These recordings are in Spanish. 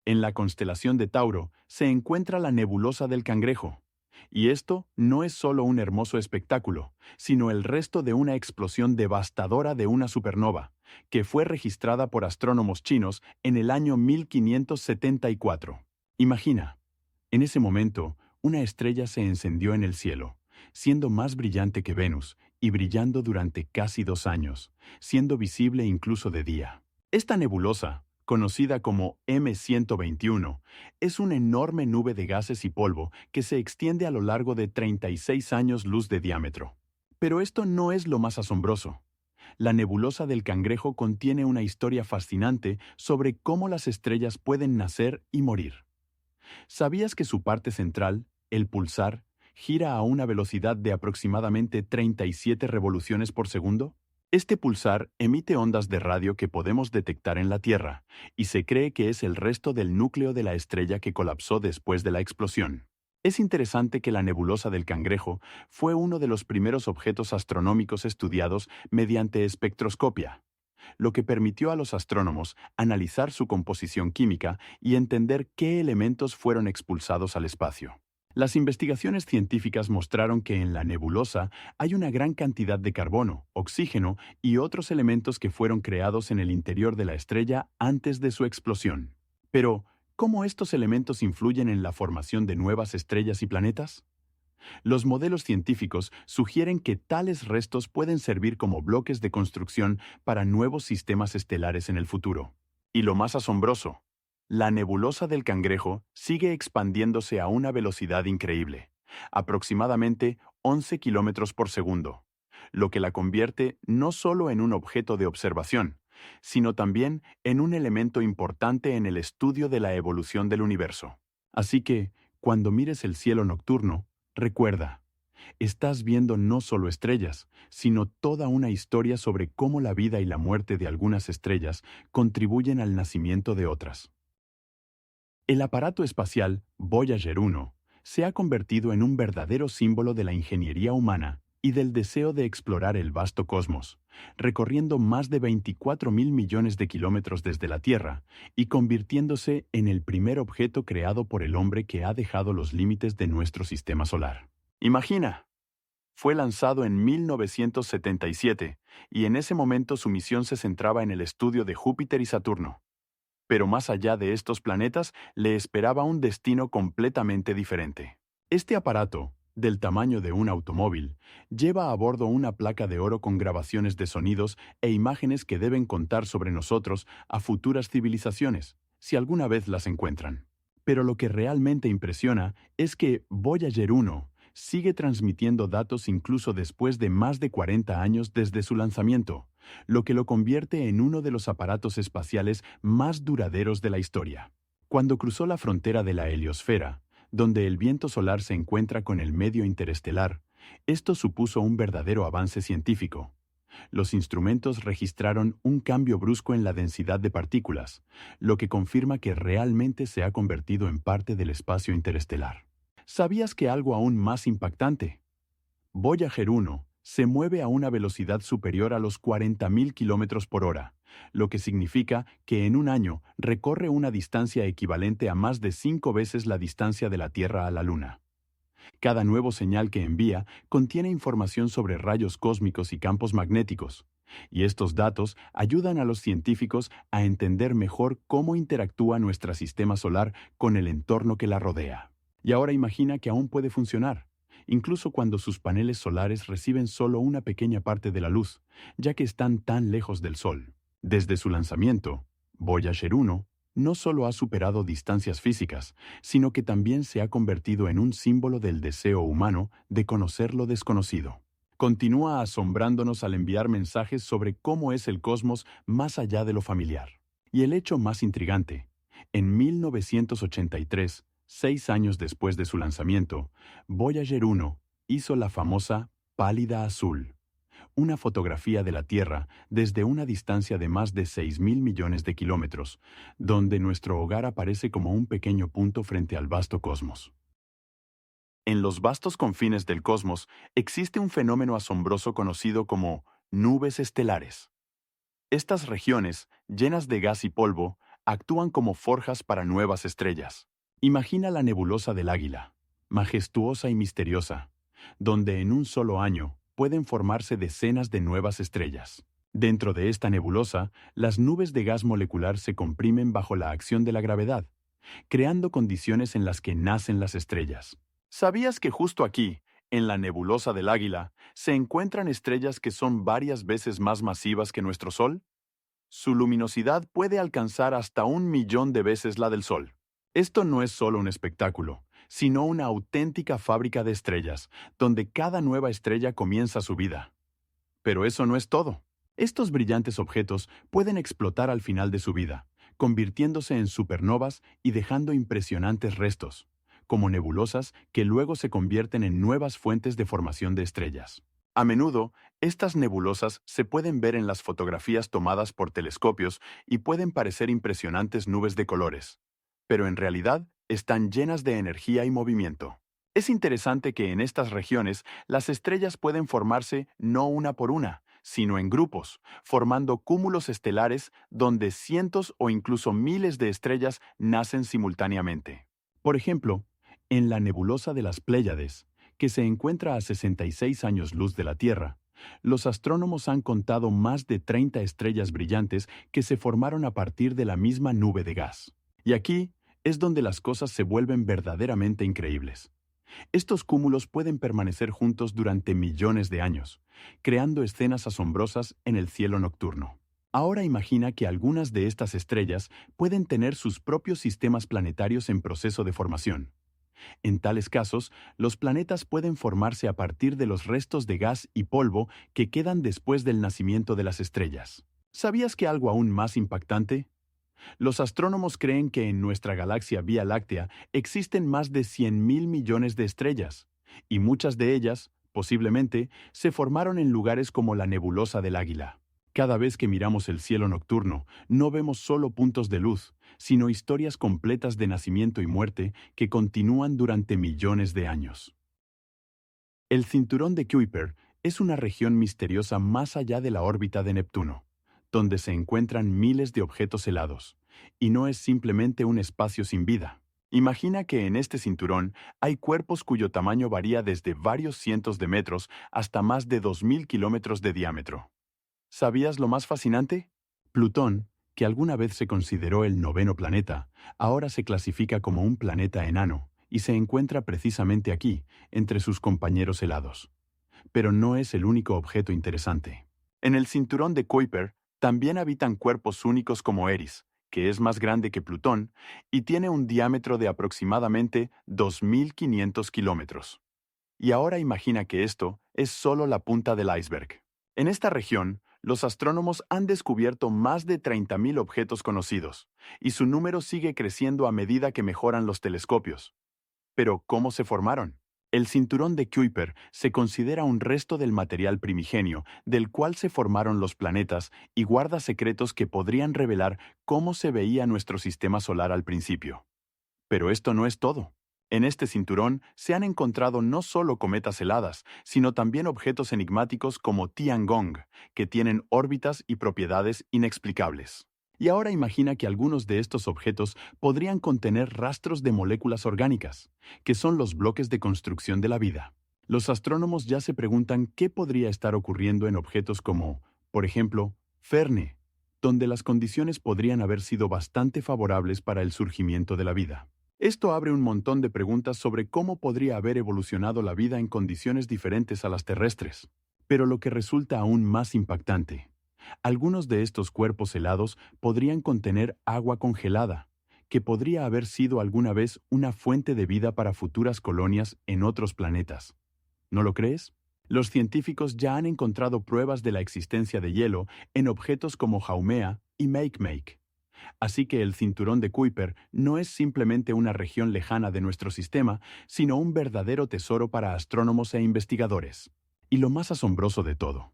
En la constelación de Tauro se encuentra la nebulosa del Cangrejo. Y esto no es solo un hermoso espectáculo, sino el resto de una explosión devastadora de una supernova, que fue registrada por astrónomos chinos en el año 1574. Imagina, en ese momento, una estrella se encendió en el cielo, siendo más brillante que Venus y brillando durante casi 2 años, siendo visible incluso de día. Esta nebulosa, conocida como M121, es una enorme nube de gases y polvo que se extiende a lo largo de 36 años luz de diámetro. Pero esto no es lo más asombroso. La nebulosa del Cangrejo contiene una historia fascinante sobre cómo las estrellas pueden nacer y morir. ¿Sabías que su parte central, el pulsar, gira a una velocidad de aproximadamente 37 revoluciones por segundo? Este pulsar emite ondas de radio que podemos detectar en la Tierra, y se cree que es el resto del núcleo de la estrella que colapsó después de la explosión. Es interesante que la nebulosa del Cangrejo fue uno de los primeros objetos astronómicos estudiados mediante espectroscopia, lo que permitió a los astrónomos analizar su composición química y entender qué elementos fueron expulsados al espacio. Las investigaciones científicas mostraron que en la nebulosa hay una gran cantidad de carbono, oxígeno y otros elementos que fueron creados en el interior de la estrella antes de su explosión. Pero, ¿cómo estos elementos influyen en la formación de nuevas estrellas y planetas? Los modelos científicos sugieren que tales restos pueden servir como bloques de construcción para nuevos sistemas estelares en el futuro. Y lo más asombroso, la nebulosa del Cangrejo sigue expandiéndose a una velocidad increíble, aproximadamente 11 kilómetros por segundo, lo que la convierte no solo en un objeto de observación, sino también en un elemento importante en el estudio de la evolución del universo. Así que, cuando mires el cielo nocturno, recuerda, estás viendo no solo estrellas, sino toda una historia sobre cómo la vida y la muerte de algunas estrellas contribuyen al nacimiento de otras. El aparato espacial Voyager 1 se ha convertido en un verdadero símbolo de la ingeniería humana y del deseo de explorar el vasto cosmos, recorriendo más de 24.000 millones de kilómetros desde la Tierra y convirtiéndose en el primer objeto creado por el hombre que ha dejado los límites de nuestro sistema solar. Imagina, fue lanzado en 1977 y en ese momento su misión se centraba en el estudio de Júpiter y Saturno. Pero más allá de estos planetas le esperaba un destino completamente diferente. Este aparato, del tamaño de un automóvil, lleva a bordo una placa de oro con grabaciones de sonidos e imágenes que deben contar sobre nosotros a futuras civilizaciones, si alguna vez las encuentran. Pero lo que realmente impresiona es que Voyager 1 sigue transmitiendo datos incluso después de más de 40 años desde su lanzamiento, lo que lo convierte en uno de los aparatos espaciales más duraderos de la historia. Cuando cruzó la frontera de la heliosfera, donde el viento solar se encuentra con el medio interestelar, esto supuso un verdadero avance científico. Los instrumentos registraron un cambio brusco en la densidad de partículas, lo que confirma que realmente se ha convertido en parte del espacio interestelar. ¿Sabías que algo aún más impactante? Voyager 1 se mueve a una velocidad superior a los 40.000 kilómetros por hora, lo que significa que en un año recorre una distancia equivalente a más de 5 veces la distancia de la Tierra a la Luna. Cada nuevo señal que envía contiene información sobre rayos cósmicos y campos magnéticos, y estos datos ayudan a los científicos a entender mejor cómo interactúa nuestro sistema solar con el entorno que la rodea. Y ahora imagina que aún puede funcionar, incluso cuando sus paneles solares reciben solo una pequeña parte de la luz, ya que están tan lejos del Sol. Desde su lanzamiento, Voyager 1 no solo ha superado distancias físicas, sino que también se ha convertido en un símbolo del deseo humano de conocer lo desconocido. Continúa asombrándonos al enviar mensajes sobre cómo es el cosmos más allá de lo familiar. Y el hecho más intrigante, en 1983, 6 años después de su lanzamiento, Voyager 1 hizo la famosa pálida azul, una fotografía de la Tierra desde una distancia de más de 6.000 millones de kilómetros, donde nuestro hogar aparece como un pequeño punto frente al vasto cosmos. En los vastos confines del cosmos existe un fenómeno asombroso conocido como nubes estelares. Estas regiones, llenas de gas y polvo, actúan como forjas para nuevas estrellas. Imagina la nebulosa del Águila, majestuosa y misteriosa, donde en un solo año pueden formarse decenas de nuevas estrellas. Dentro de esta nebulosa, las nubes de gas molecular se comprimen bajo la acción de la gravedad, creando condiciones en las que nacen las estrellas. ¿Sabías que justo aquí, en la nebulosa del Águila, se encuentran estrellas que son varias veces más masivas que nuestro Sol? Su luminosidad puede alcanzar hasta 1 millón de veces la del Sol. Esto no es solo un espectáculo, sino una auténtica fábrica de estrellas, donde cada nueva estrella comienza su vida. Pero eso no es todo. Estos brillantes objetos pueden explotar al final de su vida, convirtiéndose en supernovas y dejando impresionantes restos, como nebulosas que luego se convierten en nuevas fuentes de formación de estrellas. A menudo, estas nebulosas se pueden ver en las fotografías tomadas por telescopios y pueden parecer impresionantes nubes de colores, pero en realidad están llenas de energía y movimiento. Es interesante que en estas regiones las estrellas pueden formarse no una por una, sino en grupos, formando cúmulos estelares donde cientos o incluso miles de estrellas nacen simultáneamente. Por ejemplo, en la nebulosa de las Pléyades, que se encuentra a 66 años luz de la Tierra, los astrónomos han contado más de 30 estrellas brillantes que se formaron a partir de la misma nube de gas. Y aquí es donde las cosas se vuelven verdaderamente increíbles. Estos cúmulos pueden permanecer juntos durante millones de años, creando escenas asombrosas en el cielo nocturno. Ahora imagina que algunas de estas estrellas pueden tener sus propios sistemas planetarios en proceso de formación. En tales casos, los planetas pueden formarse a partir de los restos de gas y polvo que quedan después del nacimiento de las estrellas. ¿Sabías que algo aún más impactante? Los astrónomos creen que en nuestra galaxia Vía Láctea existen más de 100.000 millones de estrellas, y muchas de ellas, posiblemente, se formaron en lugares como la nebulosa del Águila. Cada vez que miramos el cielo nocturno, no vemos solo puntos de luz, sino historias completas de nacimiento y muerte que continúan durante millones de años. El cinturón de Kuiper es una región misteriosa más allá de la órbita de Neptuno, donde se encuentran miles de objetos helados, y no es simplemente un espacio sin vida. Imagina que en este cinturón hay cuerpos cuyo tamaño varía desde varios cientos de metros hasta más de 2.000 kilómetros de diámetro. ¿Sabías lo más fascinante? Plutón, que alguna vez se consideró el noveno planeta, ahora se clasifica como un planeta enano y se encuentra precisamente aquí, entre sus compañeros helados. Pero no es el único objeto interesante. En el cinturón de Kuiper también habitan cuerpos únicos como Eris, que es más grande que Plutón y tiene un diámetro de aproximadamente 2.500 kilómetros. Y ahora imagina que esto es solo la punta del iceberg. En esta región, los astrónomos han descubierto más de 30.000 objetos conocidos, y su número sigue creciendo a medida que mejoran los telescopios. Pero, ¿cómo se formaron? El cinturón de Kuiper se considera un resto del material primigenio del cual se formaron los planetas y guarda secretos que podrían revelar cómo se veía nuestro sistema solar al principio. Pero esto no es todo. En este cinturón se han encontrado no solo cometas heladas, sino también objetos enigmáticos como Tiangong, que tienen órbitas y propiedades inexplicables. Y ahora imagina que algunos de estos objetos podrían contener rastros de moléculas orgánicas, que son los bloques de construcción de la vida. Los astrónomos ya se preguntan qué podría estar ocurriendo en objetos como, por ejemplo, Ferne, donde las condiciones podrían haber sido bastante favorables para el surgimiento de la vida. Esto abre un montón de preguntas sobre cómo podría haber evolucionado la vida en condiciones diferentes a las terrestres. Pero lo que resulta aún más impactante: algunos de estos cuerpos helados podrían contener agua congelada, que podría haber sido alguna vez una fuente de vida para futuras colonias en otros planetas. ¿No lo crees? Los científicos ya han encontrado pruebas de la existencia de hielo en objetos como Haumea y Makemake. Así que el cinturón de Kuiper no es simplemente una región lejana de nuestro sistema, sino un verdadero tesoro para astrónomos e investigadores. Y lo más asombroso de todo: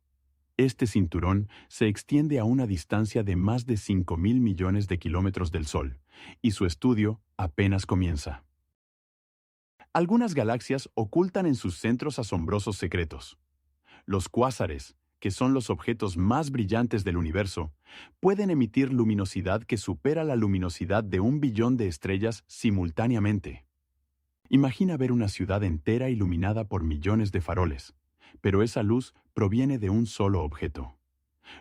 este cinturón se extiende a una distancia de más de 5.000 millones de kilómetros del Sol, y su estudio apenas comienza. Algunas galaxias ocultan en sus centros asombrosos secretos. Los cuásares, que son los objetos más brillantes del universo, pueden emitir luminosidad que supera la luminosidad de 1 billón de estrellas simultáneamente. Imagina ver una ciudad entera iluminada por millones de faroles, pero esa luz proviene de un solo objeto.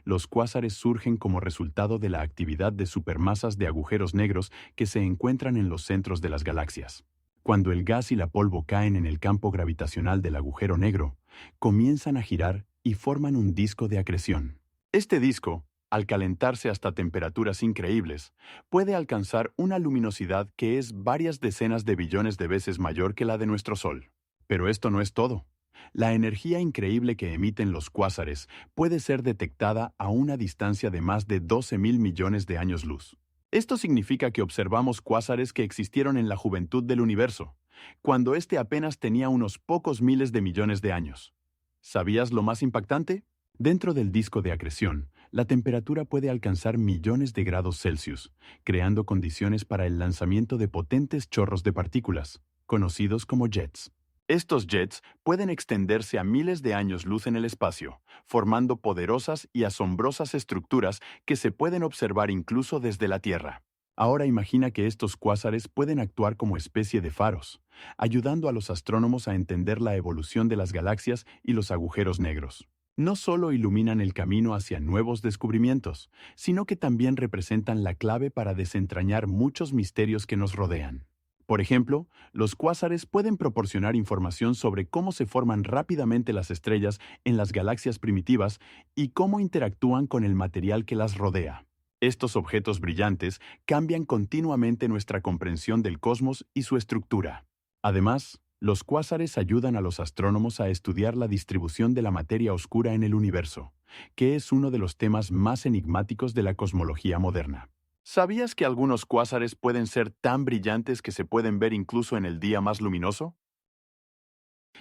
Los cuásares surgen como resultado de la actividad de supermasas de agujeros negros que se encuentran en los centros de las galaxias. Cuando el gas y la polvo caen en el campo gravitacional del agujero negro, comienzan a girar y forman un disco de acreción. Este disco, al calentarse hasta temperaturas increíbles, puede alcanzar una luminosidad que es varias decenas de billones de veces mayor que la de nuestro Sol. Pero esto no es todo. La energía increíble que emiten los cuásares puede ser detectada a una distancia de más de 12.000 millones de años luz. Esto significa que observamos cuásares que existieron en la juventud del universo, cuando éste apenas tenía unos pocos miles de millones de años. ¿Sabías lo más impactante? Dentro del disco de acreción, la temperatura puede alcanzar millones de grados Celsius, creando condiciones para el lanzamiento de potentes chorros de partículas, conocidos como jets. Estos jets pueden extenderse a miles de años luz en el espacio, formando poderosas y asombrosas estructuras que se pueden observar incluso desde la Tierra. Ahora imagina que estos cuásares pueden actuar como especie de faros, ayudando a los astrónomos a entender la evolución de las galaxias y los agujeros negros. No solo iluminan el camino hacia nuevos descubrimientos, sino que también representan la clave para desentrañar muchos misterios que nos rodean. Por ejemplo, los cuásares pueden proporcionar información sobre cómo se forman rápidamente las estrellas en las galaxias primitivas y cómo interactúan con el material que las rodea. Estos objetos brillantes cambian continuamente nuestra comprensión del cosmos y su estructura. Además, los cuásares ayudan a los astrónomos a estudiar la distribución de la materia oscura en el universo, que es uno de los temas más enigmáticos de la cosmología moderna. ¿Sabías que algunos cuásares pueden ser tan brillantes que se pueden ver incluso en el día más luminoso?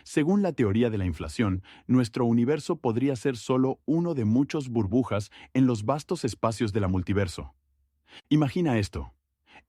Según la teoría de la inflación, nuestro universo podría ser solo uno de muchos burbujas en los vastos espacios de la multiverso. Imagina esto.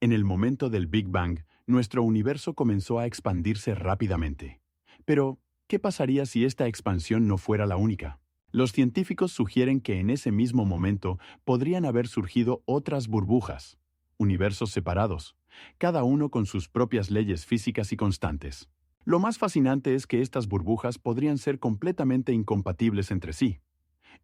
En el momento del Big Bang, nuestro universo comenzó a expandirse rápidamente. Pero, ¿qué pasaría si esta expansión no fuera la única? Los científicos sugieren que en ese mismo momento podrían haber surgido otras burbujas, universos separados, cada uno con sus propias leyes físicas y constantes. Lo más fascinante es que estas burbujas podrían ser completamente incompatibles entre sí.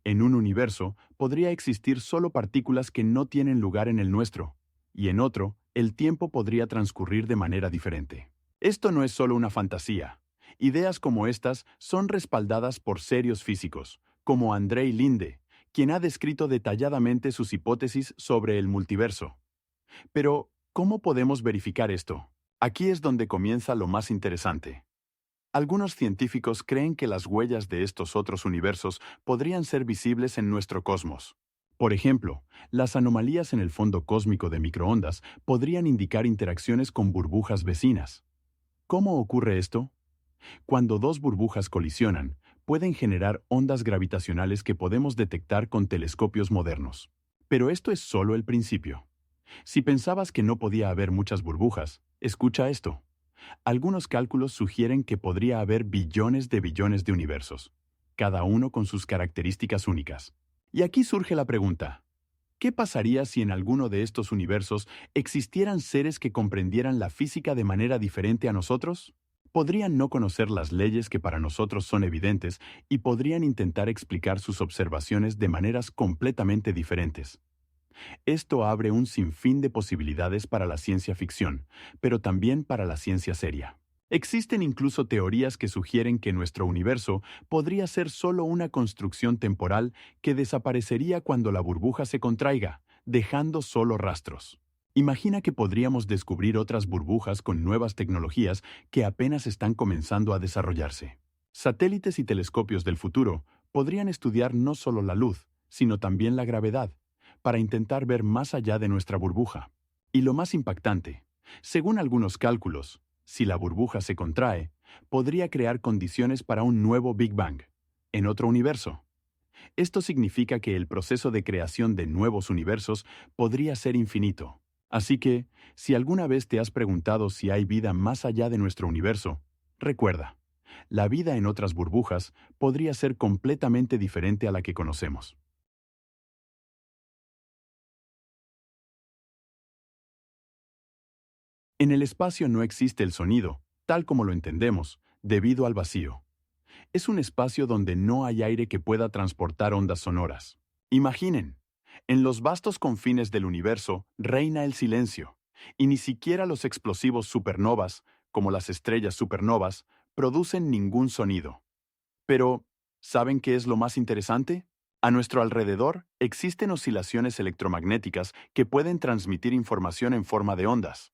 En un universo podría existir solo partículas que no tienen lugar en el nuestro, y en otro, el tiempo podría transcurrir de manera diferente. Esto no es solo una fantasía. Ideas como estas son respaldadas por serios físicos, como Andrei Linde, quien ha descrito detalladamente sus hipótesis sobre el multiverso. Pero, ¿cómo podemos verificar esto? Aquí es donde comienza lo más interesante. Algunos científicos creen que las huellas de estos otros universos podrían ser visibles en nuestro cosmos. Por ejemplo, las anomalías en el fondo cósmico de microondas podrían indicar interacciones con burbujas vecinas. ¿Cómo ocurre esto? Cuando dos burbujas colisionan, pueden generar ondas gravitacionales que podemos detectar con telescopios modernos. Pero esto es solo el principio. Si pensabas que no podía haber muchas burbujas, escucha esto. Algunos cálculos sugieren que podría haber billones de universos, cada uno con sus características únicas. Y aquí surge la pregunta: ¿qué pasaría si en alguno de estos universos existieran seres que comprendieran la física de manera diferente a nosotros? Podrían no conocer las leyes que para nosotros son evidentes y podrían intentar explicar sus observaciones de maneras completamente diferentes. Esto abre un sinfín de posibilidades para la ciencia ficción, pero también para la ciencia seria. Existen incluso teorías que sugieren que nuestro universo podría ser solo una construcción temporal que desaparecería cuando la burbuja se contraiga, dejando solo rastros. Imagina que podríamos descubrir otras burbujas con nuevas tecnologías que apenas están comenzando a desarrollarse. Satélites y telescopios del futuro podrían estudiar no solo la luz, sino también la gravedad, para intentar ver más allá de nuestra burbuja. Y lo más impactante, según algunos cálculos, si la burbuja se contrae, podría crear condiciones para un nuevo Big Bang, en otro universo. Esto significa que el proceso de creación de nuevos universos podría ser infinito. Así que, si alguna vez te has preguntado si hay vida más allá de nuestro universo, recuerda, La vida en otras burbujas podría ser completamente diferente a la que conocemos. En el espacio no existe el sonido, tal como lo entendemos, debido al vacío. Es un espacio donde no hay aire que pueda transportar ondas sonoras. Imaginen, en los vastos confines del universo reina el silencio, y ni siquiera los explosivos supernovas, como las estrellas supernovas, producen ningún sonido. Pero, ¿saben qué es lo más interesante? A nuestro alrededor existen oscilaciones electromagnéticas que pueden transmitir información en forma de ondas.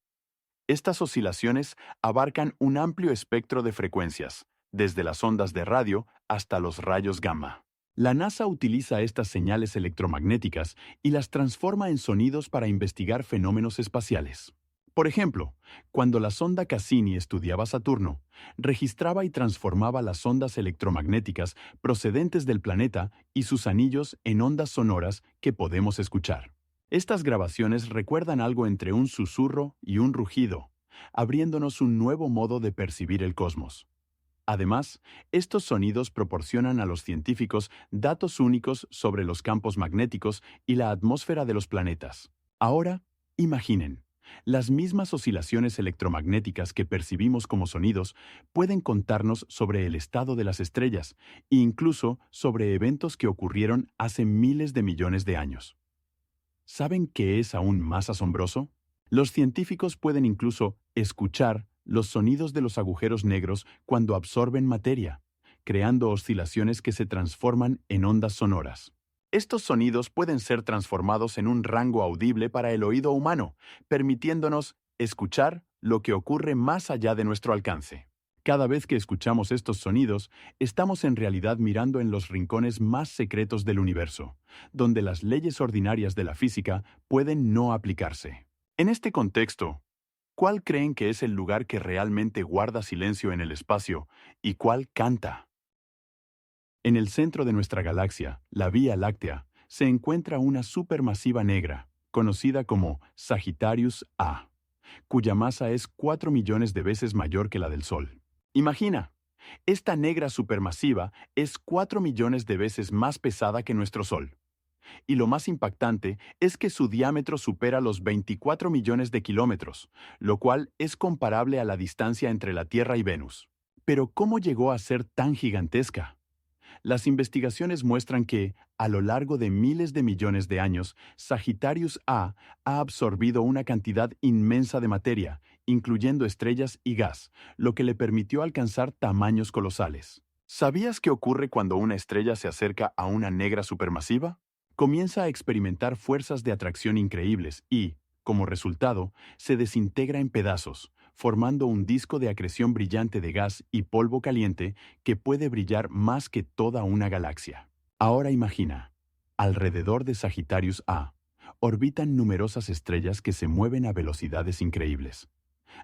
Estas oscilaciones abarcan un amplio espectro de frecuencias, desde las ondas de radio hasta los rayos gamma. La NASA utiliza estas señales electromagnéticas y las transforma en sonidos para investigar fenómenos espaciales. Por ejemplo, cuando la sonda Cassini estudiaba Saturno, registraba y transformaba las ondas electromagnéticas procedentes del planeta y sus anillos en ondas sonoras que podemos escuchar. Estas grabaciones recuerdan algo entre un susurro y un rugido, abriéndonos un nuevo modo de percibir el cosmos. Además, estos sonidos proporcionan a los científicos datos únicos sobre los campos magnéticos y la atmósfera de los planetas. Ahora, imaginen, las mismas oscilaciones electromagnéticas que percibimos como sonidos pueden contarnos sobre el estado de las estrellas e incluso sobre eventos que ocurrieron hace miles de millones de años. ¿Saben qué es aún más asombroso? Los científicos pueden incluso escuchar los sonidos de los agujeros negros cuando absorben materia, creando oscilaciones que se transforman en ondas sonoras. Estos sonidos pueden ser transformados en un rango audible para el oído humano, permitiéndonos escuchar lo que ocurre más allá de nuestro alcance. Cada vez que escuchamos estos sonidos, estamos en realidad mirando en los rincones más secretos del universo, donde las leyes ordinarias de la física pueden no aplicarse. En este contexto, ¿cuál creen que es el lugar que realmente guarda silencio en el espacio y cuál canta? En el centro de nuestra galaxia, la Vía Láctea, se encuentra una supermasiva negra, conocida como Sagittarius A, cuya masa es 4 millones de veces mayor que la del Sol. Imagina, esta negra supermasiva es 4 millones de veces más pesada que nuestro Sol. Y lo más impactante es que su diámetro supera los 24 millones de kilómetros, lo cual es comparable a la distancia entre la Tierra y Venus. Pero ¿cómo llegó a ser tan gigantesca? Las investigaciones muestran que, a lo largo de miles de millones de años, Sagittarius A ha absorbido una cantidad inmensa de materia, incluyendo estrellas y gas, lo que le permitió alcanzar tamaños colosales. ¿Sabías qué ocurre cuando una estrella se acerca a una negra supermasiva? Comienza a experimentar fuerzas de atracción increíbles y, como resultado, se desintegra en pedazos, formando un disco de acreción brillante de gas y polvo caliente que puede brillar más que toda una galaxia. Ahora imagina, alrededor de Sagittarius A, orbitan numerosas estrellas que se mueven a velocidades increíbles.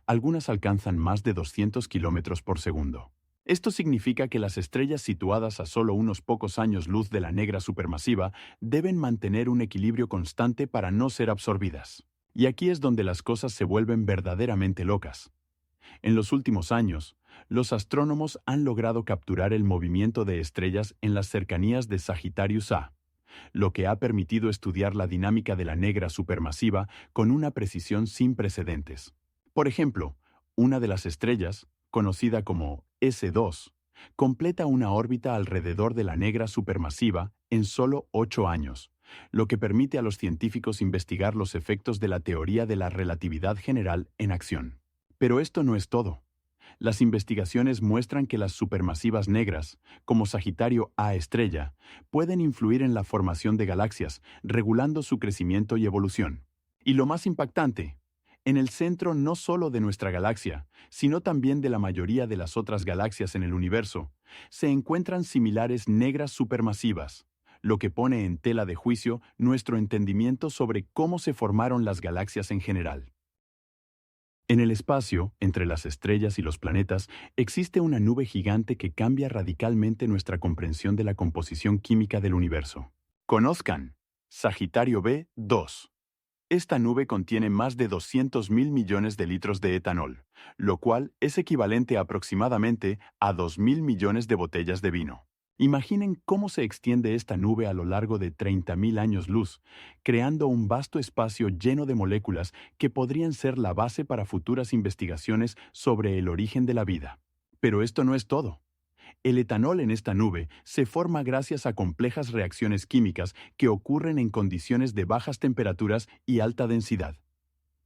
Algunas alcanzan más de 200 kilómetros por segundo. Esto significa que las estrellas situadas a solo unos pocos años luz de la negra supermasiva deben mantener un equilibrio constante para no ser absorbidas. Y aquí es donde las cosas se vuelven verdaderamente locas. En los últimos años, los astrónomos han logrado capturar el movimiento de estrellas en las cercanías de Sagittarius A, lo que ha permitido estudiar la dinámica de la negra supermasiva con una precisión sin precedentes. Por ejemplo, una de las estrellas, conocida como S2, completa una órbita alrededor de la negra supermasiva en solo 8 años, lo que permite a los científicos investigar los efectos de la teoría de la relatividad general en acción. Pero esto no es todo. Las investigaciones muestran que las supermasivas negras, como Sagitario A estrella, pueden influir en la formación de galaxias, regulando su crecimiento y evolución. Y lo más impactante, en el centro no solo de nuestra galaxia, sino también de la mayoría de las otras galaxias en el universo, se encuentran similares negras supermasivas, lo que pone en tela de juicio nuestro entendimiento sobre cómo se formaron las galaxias en general. En el espacio, entre las estrellas y los planetas, existe una nube gigante que cambia radicalmente nuestra comprensión de la composición química del universo. Conozcan Sagitario B2. Esta nube contiene más de 200.000 millones de litros de etanol, lo cual es equivalente aproximadamente a 2.000 millones de botellas de vino. Imaginen cómo se extiende esta nube a lo largo de 30.000 años luz, creando un vasto espacio lleno de moléculas que podrían ser la base para futuras investigaciones sobre el origen de la vida. Pero esto no es todo. El etanol en esta nube se forma gracias a complejas reacciones químicas que ocurren en condiciones de bajas temperaturas y alta densidad.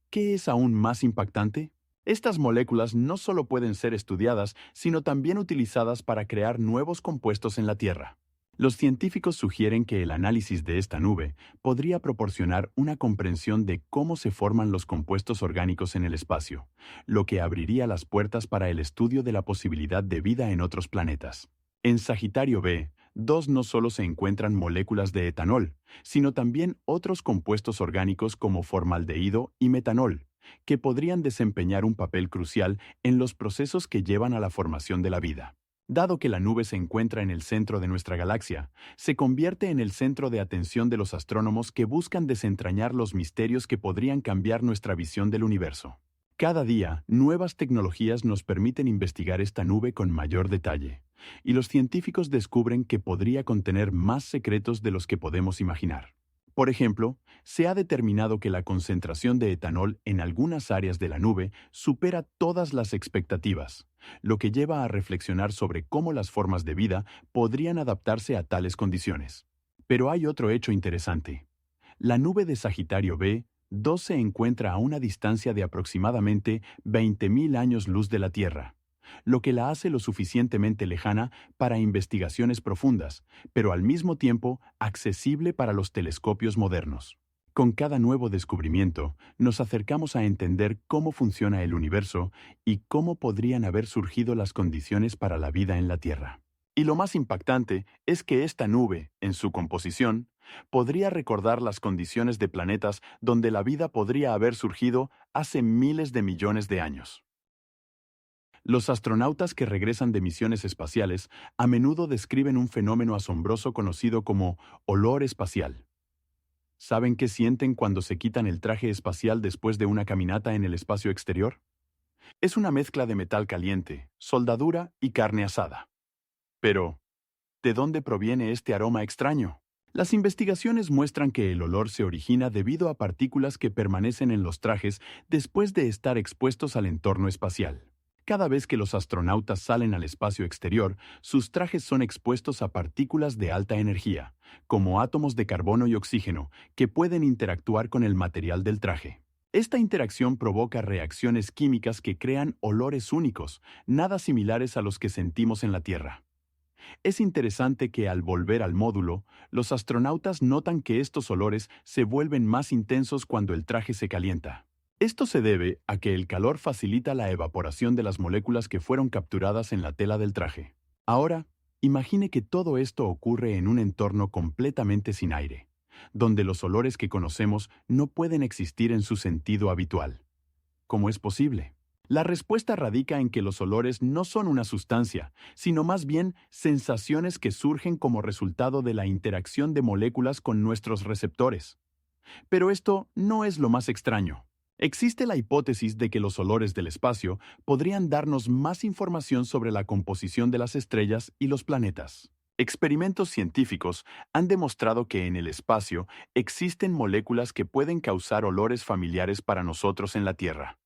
¿Qué es aún más impactante? Estas moléculas no solo pueden ser estudiadas, sino también utilizadas para crear nuevos compuestos en la Tierra. Los científicos sugieren que el análisis de esta nube podría proporcionar una comprensión de cómo se forman los compuestos orgánicos en el espacio, lo que abriría las puertas para el estudio de la posibilidad de vida en otros planetas. En Sagitario B2 no solo se encuentran moléculas de etanol, sino también otros compuestos orgánicos como formaldehído y metanol, que podrían desempeñar un papel crucial en los procesos que llevan a la formación de la vida. Dado que la nube se encuentra en el centro de nuestra galaxia, se convierte en el centro de atención de los astrónomos que buscan desentrañar los misterios que podrían cambiar nuestra visión del universo. Cada día, nuevas tecnologías nos permiten investigar esta nube con mayor detalle, y los científicos descubren que podría contener más secretos de los que podemos imaginar. Por ejemplo, se ha determinado que la concentración de etanol en algunas áreas de la nube supera todas las expectativas, lo que lleva a reflexionar sobre cómo las formas de vida podrían adaptarse a tales condiciones. Pero hay otro hecho interesante. La nube de Sagitario B2 se encuentra a una distancia de aproximadamente 20.000 años luz de la Tierra, lo que la hace lo suficientemente lejana para investigaciones profundas, pero al mismo tiempo accesible para los telescopios modernos. Con cada nuevo descubrimiento, nos acercamos a entender cómo funciona el universo y cómo podrían haber surgido las condiciones para la vida en la Tierra. Y lo más impactante es que esta nube, en su composición, podría recordar las condiciones de planetas donde la vida podría haber surgido hace miles de millones de años. Los astronautas que regresan de misiones espaciales a menudo describen un fenómeno asombroso conocido como olor espacial. ¿Saben qué sienten cuando se quitan el traje espacial después de una caminata en el espacio exterior? Es una mezcla de metal caliente, soldadura y carne asada. Pero, ¿de dónde proviene este aroma extraño? Las investigaciones muestran que el olor se origina debido a partículas que permanecen en los trajes después de estar expuestos al entorno espacial. Cada vez que los astronautas salen al espacio exterior, sus trajes son expuestos a partículas de alta energía, como átomos de carbono y oxígeno, que pueden interactuar con el material del traje. Esta interacción provoca reacciones químicas que crean olores únicos, nada similares a los que sentimos en la Tierra. Es interesante que al volver al módulo, los astronautas notan que estos olores se vuelven más intensos cuando el traje se calienta. Esto se debe a que el calor facilita la evaporación de las moléculas que fueron capturadas en la tela del traje. Ahora, imagine que todo esto ocurre en un entorno completamente sin aire, donde los olores que conocemos no pueden existir en su sentido habitual. ¿Cómo es posible? La respuesta radica en que los olores no son una sustancia, sino más bien sensaciones que surgen como resultado de la interacción de moléculas con nuestros receptores. Pero esto no es lo más extraño. Existe la hipótesis de que los olores del espacio podrían darnos más información sobre la composición de las estrellas y los planetas. Experimentos científicos han demostrado que en el espacio existen moléculas que pueden causar olores familiares para nosotros en la Tierra.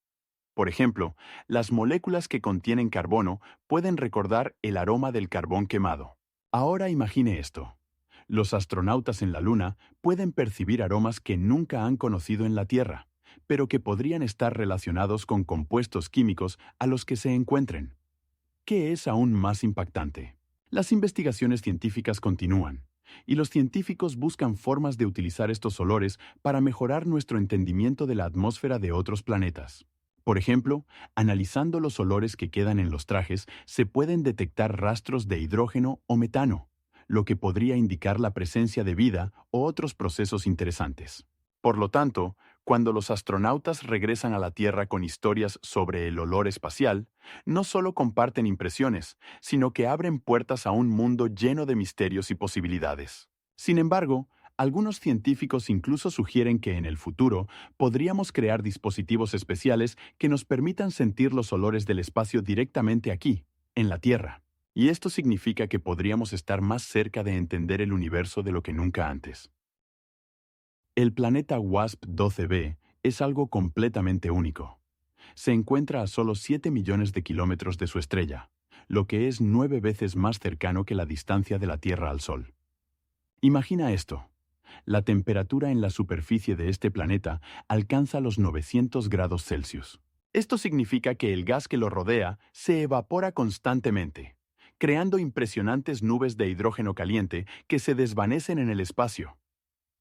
Por ejemplo, las moléculas que contienen carbono pueden recordar el aroma del carbón quemado. Ahora imagine esto. Los astronautas en la Luna pueden percibir aromas que nunca han conocido en la Tierra, pero que podrían estar relacionados con compuestos químicos a los que se encuentren. ¿Qué es aún más impactante? Las investigaciones científicas continúan, y los científicos buscan formas de utilizar estos olores para mejorar nuestro entendimiento de la atmósfera de otros planetas. Por ejemplo, analizando los olores que quedan en los trajes, se pueden detectar rastros de hidrógeno o metano, lo que podría indicar la presencia de vida o otros procesos interesantes. Por lo tanto, cuando los astronautas regresan a la Tierra con historias sobre el olor espacial, no solo comparten impresiones, sino que abren puertas a un mundo lleno de misterios y posibilidades. Sin embargo, Algunos científicos incluso sugieren que en el futuro podríamos crear dispositivos especiales que nos permitan sentir los olores del espacio directamente aquí, en la Tierra. Y esto significa que podríamos estar más cerca de entender el universo de lo que nunca antes. El planeta WASP-12b es algo completamente único. Se encuentra a solo 7 millones de kilómetros de su estrella, lo que es 9 veces más cercano que la distancia de la Tierra al Sol. Imagina esto. La temperatura en la superficie de este planeta alcanza los 900 grados Celsius. Esto significa que el gas que lo rodea se evapora constantemente, creando impresionantes nubes de hidrógeno caliente que se desvanecen en el espacio.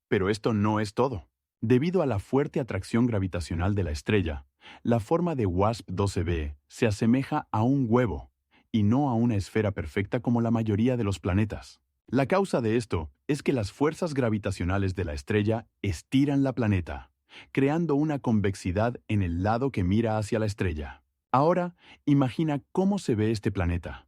Pero esto no es todo. Debido a la fuerte atracción gravitacional de la estrella, la forma de WASP-12b se asemeja a un huevo y no a una esfera perfecta como la mayoría de los planetas. La causa de esto es que las fuerzas gravitacionales de la estrella estiran la planeta, creando una convexidad en el lado que mira hacia la estrella. Ahora, imagina cómo se ve este planeta.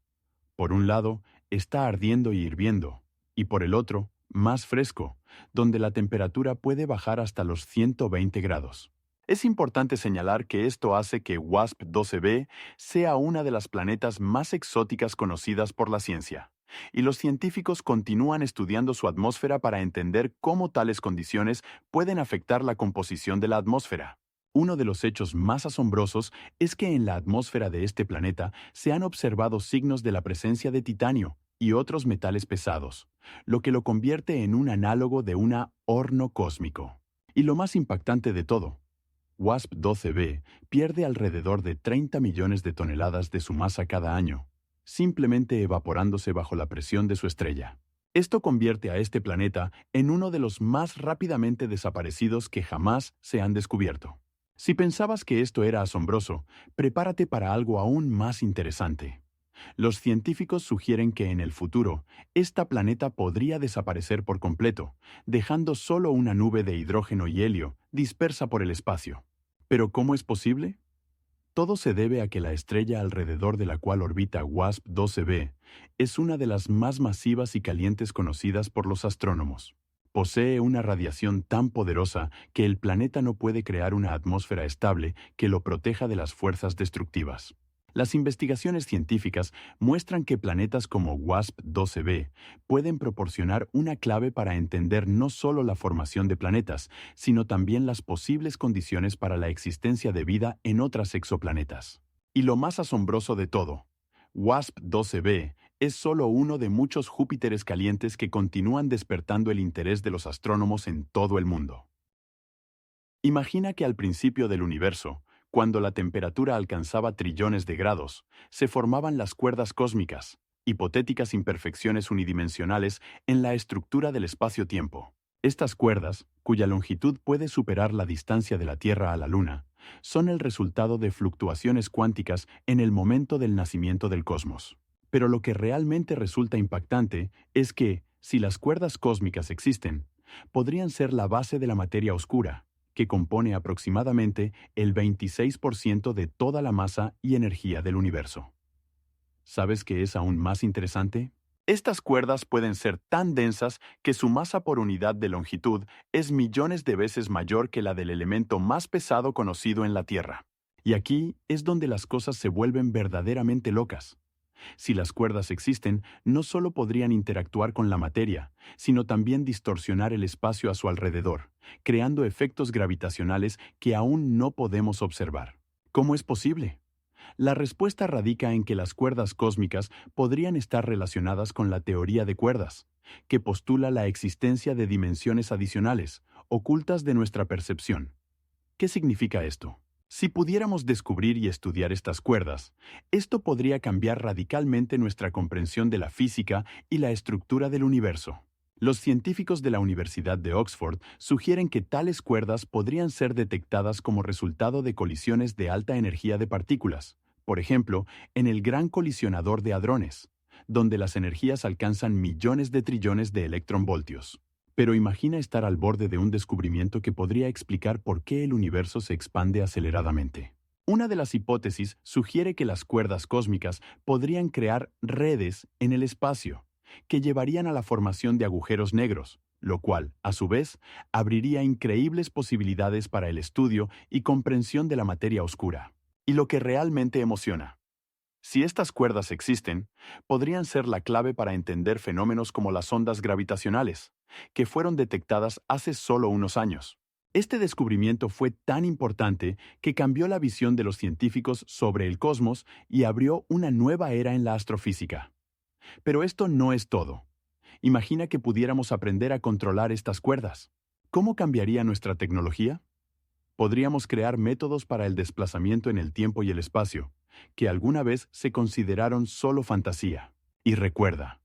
Por un lado, está ardiendo y hirviendo, y por el otro, más fresco, donde la temperatura puede bajar hasta los 120 grados. Es importante señalar que esto hace que WASP-12b sea una de las planetas más exóticas conocidas por la ciencia, y los científicos continúan estudiando su atmósfera para entender cómo tales condiciones pueden afectar la composición de la atmósfera. Uno de los hechos más asombrosos es que en la atmósfera de este planeta se han observado signos de la presencia de titanio y otros metales pesados, lo que lo convierte en un análogo de un horno cósmico. Y lo más impactante de todo, WASP-12b pierde alrededor de 30 millones de toneladas de su masa cada año, simplemente evaporándose bajo la presión de su estrella. Esto convierte a este planeta en uno de los más rápidamente desaparecidos que jamás se han descubierto. Si pensabas que esto era asombroso, prepárate para algo aún más interesante. Los científicos sugieren que en el futuro, esta planeta podría desaparecer por completo, dejando solo una nube de hidrógeno y helio dispersa por el espacio. ¿Pero cómo es posible? Todo se debe a que la estrella alrededor de la cual orbita WASP-12b es una de las más masivas y calientes conocidas por los astrónomos. Posee una radiación tan poderosa que el planeta no puede crear una atmósfera estable que lo proteja de las fuerzas destructivas. Las investigaciones científicas muestran que planetas como WASP-12b pueden proporcionar una clave para entender no solo la formación de planetas, sino también las posibles condiciones para la existencia de vida en otros exoplanetas. Y lo más asombroso de todo, WASP-12b es solo uno de muchos Júpiteres calientes que continúan despertando el interés de los astrónomos en todo el mundo. Imagina que al principio del universo, cuando la temperatura alcanzaba trillones de grados, se formaban las cuerdas cósmicas, hipotéticas imperfecciones unidimensionales en la estructura del espacio-tiempo. Estas cuerdas, cuya longitud puede superar la distancia de la Tierra a la Luna, son el resultado de fluctuaciones cuánticas en el momento del nacimiento del cosmos. Pero lo que realmente resulta impactante es que, si las cuerdas cósmicas existen, podrían ser la base de la materia oscura, que compone aproximadamente el 26% de toda la masa y energía del universo. ¿Sabes qué es aún más interesante? Estas cuerdas pueden ser tan densas que su masa por unidad de longitud es millones de veces mayor que la del elemento más pesado conocido en la Tierra. Y aquí es donde las cosas se vuelven verdaderamente locas. Si las cuerdas existen, no solo podrían interactuar con la materia, sino también distorsionar el espacio a su alrededor, creando efectos gravitacionales que aún no podemos observar. ¿Cómo es posible? La respuesta radica en que las cuerdas cósmicas podrían estar relacionadas con la teoría de cuerdas, que postula la existencia de dimensiones adicionales, ocultas de nuestra percepción. ¿Qué significa esto? Si pudiéramos descubrir y estudiar estas cuerdas, esto podría cambiar radicalmente nuestra comprensión de la física y la estructura del universo. Los científicos de la Universidad de Oxford sugieren que tales cuerdas podrían ser detectadas como resultado de colisiones de alta energía de partículas, por ejemplo, en el Gran Colisionador de Hadrones, donde las energías alcanzan millones de trillones de electronvoltios. Pero imagina estar al borde de un descubrimiento que podría explicar por qué el universo se expande aceleradamente. Una de las hipótesis sugiere que las cuerdas cósmicas podrían crear redes en el espacio, que llevarían a la formación de agujeros negros, lo cual, a su vez, abriría increíbles posibilidades para el estudio y comprensión de la materia oscura. Y lo que realmente emociona. Si estas cuerdas existen, podrían ser la clave para entender fenómenos como las ondas gravitacionales, que fueron detectadas hace solo unos años. Este descubrimiento fue tan importante que cambió la visión de los científicos sobre el cosmos y abrió una nueva era en la astrofísica. Pero esto no es todo. Imagina que pudiéramos aprender a controlar estas cuerdas. ¿Cómo cambiaría nuestra tecnología? Podríamos crear métodos para el desplazamiento en el tiempo y el espacio, que alguna vez se consideraron solo fantasía. Y recuerda,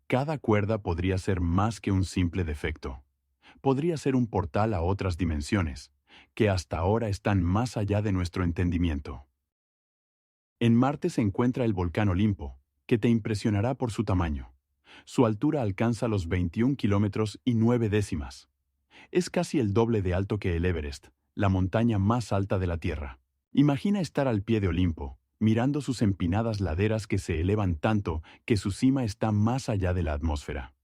cada cuerda podría ser más que un simple defecto. Podría ser un portal a otras dimensiones, que hasta ahora están más allá de nuestro entendimiento. En Marte se encuentra el volcán Olimpo, que te impresionará por su tamaño. Su altura alcanza los 21 kilómetros y 9 décimas. Es casi el doble de alto que el Everest, la montaña más alta de la Tierra. Imagina estar al pie de Olimpo, mirando sus empinadas laderas que se elevan tanto que su cima está más allá de la atmósfera.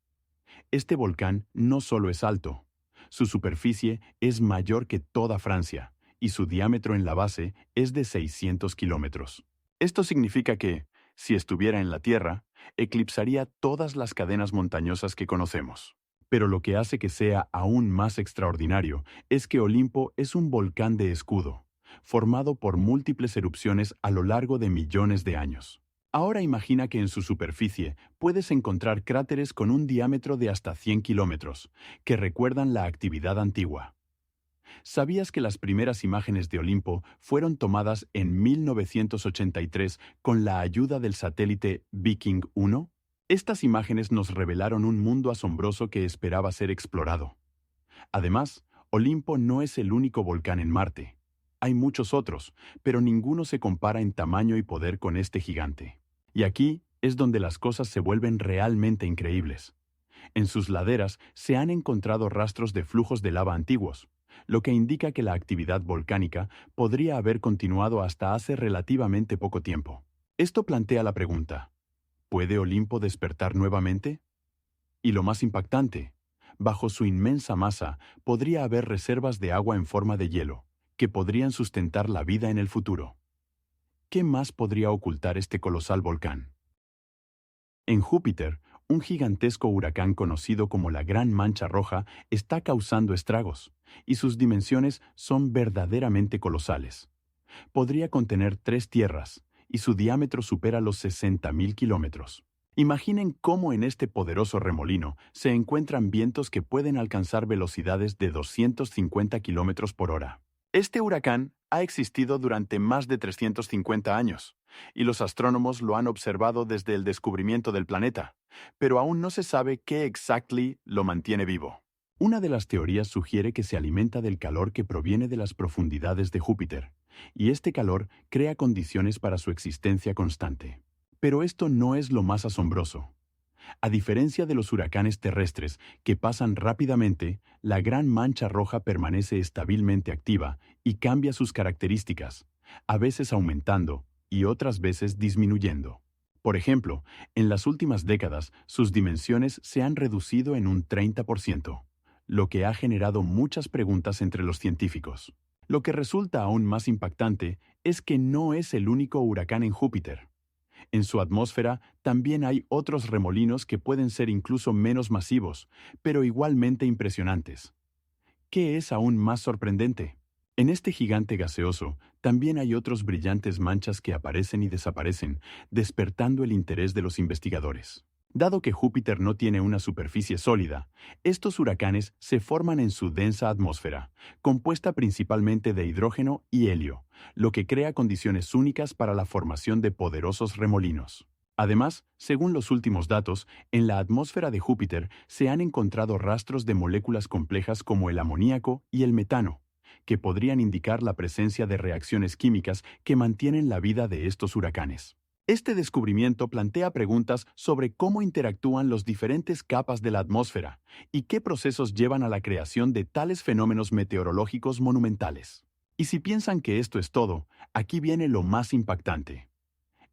Este volcán no solo es alto, su superficie es mayor que toda Francia, y su diámetro en la base es de 600 kilómetros. Esto significa que, si estuviera en la Tierra, eclipsaría todas las cadenas montañosas que conocemos. Pero lo que hace que sea aún más extraordinario es que Olimpo es un volcán de escudo, formado por múltiples erupciones a lo largo de millones de años. Ahora imagina que en su superficie puedes encontrar cráteres con un diámetro de hasta 100 kilómetros, que recuerdan la actividad antigua. ¿Sabías que las primeras imágenes de Olimpo fueron tomadas en 1983 con la ayuda del satélite Viking 1? Estas imágenes nos revelaron un mundo asombroso que esperaba ser explorado. Además, Olimpo no es el único volcán en Marte. Hay muchos otros, pero ninguno se compara en tamaño y poder con este gigante. Y aquí es donde las cosas se vuelven realmente increíbles. En sus laderas se han encontrado rastros de flujos de lava antiguos, lo que indica que la actividad volcánica podría haber continuado hasta hace relativamente poco tiempo. Esto plantea la pregunta: ¿puede Olimpo despertar nuevamente? Y lo más impactante, bajo su inmensa masa podría haber reservas de agua en forma de hielo, que podrían sustentar la vida en el futuro. ¿Qué más podría ocultar este colosal volcán? En Júpiter, un gigantesco huracán conocido como la Gran Mancha Roja está causando estragos, y sus dimensiones son verdaderamente colosales. Podría contener 3 tierras, y su diámetro supera los 60.000 kilómetros. Imaginen cómo en este poderoso remolino se encuentran vientos que pueden alcanzar velocidades de 250 kilómetros por hora. Este huracán ha existido durante más de 350 años, y los astrónomos lo han observado desde el descubrimiento del planeta, pero aún no se sabe qué exactamente lo mantiene vivo. Una de las teorías sugiere que se alimenta del calor que proviene de las profundidades de Júpiter, y este calor crea condiciones para su existencia constante. Pero esto no es lo más asombroso. A diferencia de los huracanes terrestres, que pasan rápidamente, la Gran Mancha Roja permanece estabilmente activa y cambia sus características, a veces aumentando y otras veces disminuyendo. Por ejemplo, en las últimas décadas, sus dimensiones se han reducido en un 30%, lo que ha generado muchas preguntas entre los científicos. Lo que resulta aún más impactante es que no es el único huracán en Júpiter. En su atmósfera también hay otros remolinos que pueden ser incluso menos masivos, pero igualmente impresionantes. ¿Qué es aún más sorprendente? En este gigante gaseoso también hay otros brillantes manchas que aparecen y desaparecen, despertando el interés de los investigadores. Dado que Júpiter no tiene una superficie sólida, estos huracanes se forman en su densa atmósfera, compuesta principalmente de hidrógeno y helio, lo que crea condiciones únicas para la formación de poderosos remolinos. Además, según los últimos datos, en la atmósfera de Júpiter se han encontrado rastros de moléculas complejas como el amoníaco y el metano, que podrían indicar la presencia de reacciones químicas que mantienen la vida de estos huracanes. Este descubrimiento plantea preguntas sobre cómo interactúan las diferentes capas de la atmósfera y qué procesos llevan a la creación de tales fenómenos meteorológicos monumentales. Y si piensan que esto es todo, aquí viene lo más impactante.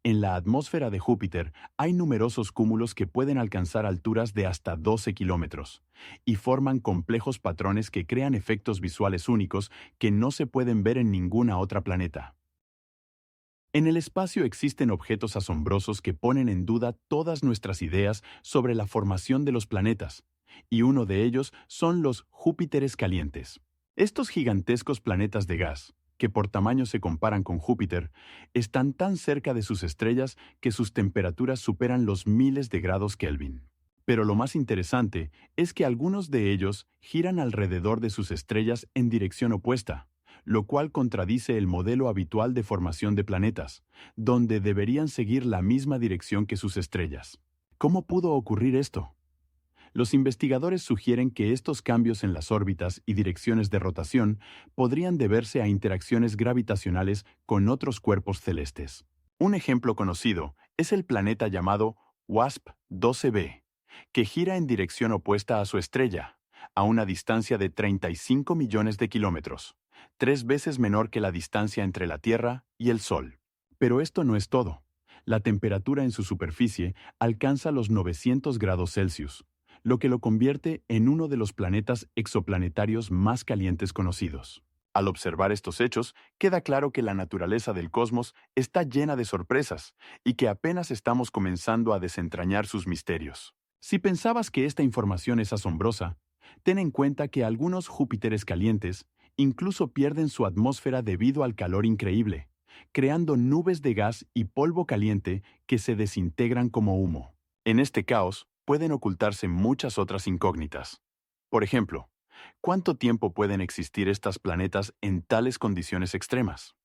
En la atmósfera de Júpiter hay numerosos cúmulos que pueden alcanzar alturas de hasta 12 kilómetros y forman complejos patrones que crean efectos visuales únicos que no se pueden ver en ninguna otra planeta. En el espacio existen objetos asombrosos que ponen en duda todas nuestras ideas sobre la formación de los planetas, y uno de ellos son los Júpiteres calientes. Estos gigantescos planetas de gas, que por tamaño se comparan con Júpiter, están tan cerca de sus estrellas que sus temperaturas superan los miles de grados Kelvin. Pero lo más interesante es que algunos de ellos giran alrededor de sus estrellas en dirección opuesta, lo cual contradice el modelo habitual de formación de planetas, donde deberían seguir la misma dirección que sus estrellas. ¿Cómo pudo ocurrir esto? Los investigadores sugieren que estos cambios en las órbitas y direcciones de rotación podrían deberse a interacciones gravitacionales con otros cuerpos celestes. Un ejemplo conocido es el planeta llamado WASP-12b, que gira en dirección opuesta a su estrella, a una distancia de 35 millones de kilómetros, 3 veces menor que la distancia entre la Tierra y el Sol. Pero esto no es todo. La temperatura en su superficie alcanza los 900 grados Celsius, lo que lo convierte en uno de los planetas exoplanetarios más calientes conocidos. Al observar estos hechos, queda claro que la naturaleza del cosmos está llena de sorpresas y que apenas estamos comenzando a desentrañar sus misterios. Si pensabas que esta información es asombrosa, ten en cuenta que algunos Júpiteres calientes incluso pierden su atmósfera debido al calor increíble, creando nubes de gas y polvo caliente que se desintegran como humo. En este caos pueden ocultarse muchas otras incógnitas. Por ejemplo, ¿cuánto tiempo pueden existir estos planetas en tales condiciones extremas?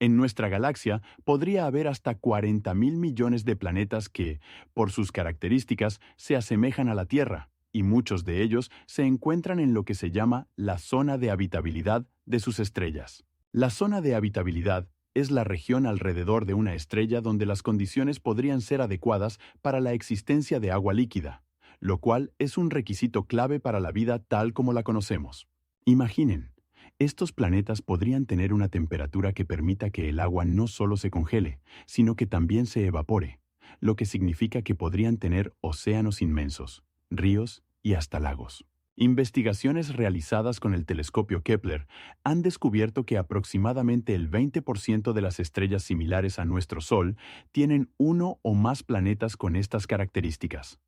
En nuestra galaxia podría haber hasta 40.000 millones de planetas que, por sus características, se asemejan a la Tierra, y muchos de ellos se encuentran en lo que se llama la zona de habitabilidad de sus estrellas. La zona de habitabilidad es la región alrededor de una estrella donde las condiciones podrían ser adecuadas para la existencia de agua líquida, lo cual es un requisito clave para la vida tal como la conocemos. Imaginen, estos planetas podrían tener una temperatura que permita que el agua no solo se congele, sino que también se evapore, lo que significa que podrían tener océanos inmensos, ríos y hasta lagos. Investigaciones realizadas con el telescopio Kepler han descubierto que aproximadamente el 20% de las estrellas similares a nuestro Sol tienen uno o más planetas con estas características.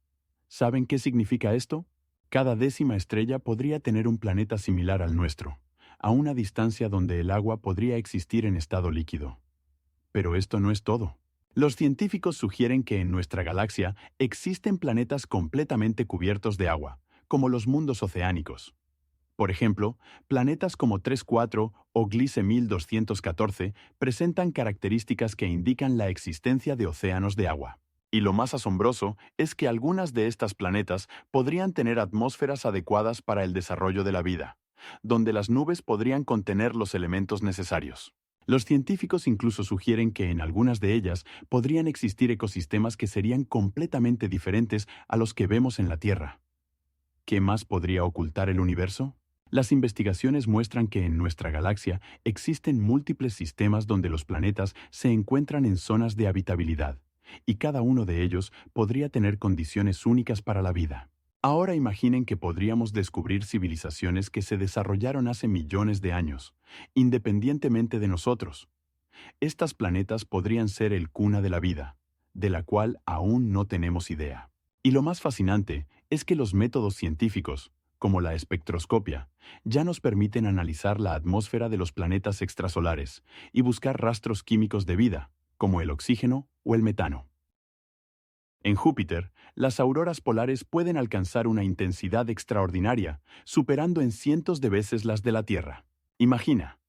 ¿Saben qué significa esto? Cada décima estrella podría tener un planeta similar al nuestro, a una distancia donde el agua podría existir en estado líquido. Pero esto no es todo. Los científicos sugieren que en nuestra galaxia existen planetas completamente cubiertos de agua, como los mundos oceánicos. Por ejemplo, planetas como 3-4 o Gliese 1214 presentan características que indican la existencia de océanos de agua. Y lo más asombroso es que algunas de estas planetas podrían tener atmósferas adecuadas para el desarrollo de la vida, donde las nubes podrían contener los elementos necesarios. Los científicos incluso sugieren que en algunas de ellas podrían existir ecosistemas que serían completamente diferentes a los que vemos en la Tierra. ¿Qué más podría ocultar el universo? Las investigaciones muestran que en nuestra galaxia existen múltiples sistemas donde los planetas se encuentran en zonas de habitabilidad, y cada uno de ellos podría tener condiciones únicas para la vida. Ahora imaginen que podríamos descubrir civilizaciones que se desarrollaron hace millones de años, independientemente de nosotros. Estas planetas podrían ser el cuna de la vida, de la cual aún no tenemos idea. Y lo más fascinante es que los métodos científicos, como la espectroscopia, ya nos permiten analizar la atmósfera de los planetas extrasolares y buscar rastros químicos de vida, como el oxígeno o el metano. En Júpiter, las auroras polares pueden alcanzar una intensidad extraordinaria, superando en cientos de veces las de la Tierra. Imagina,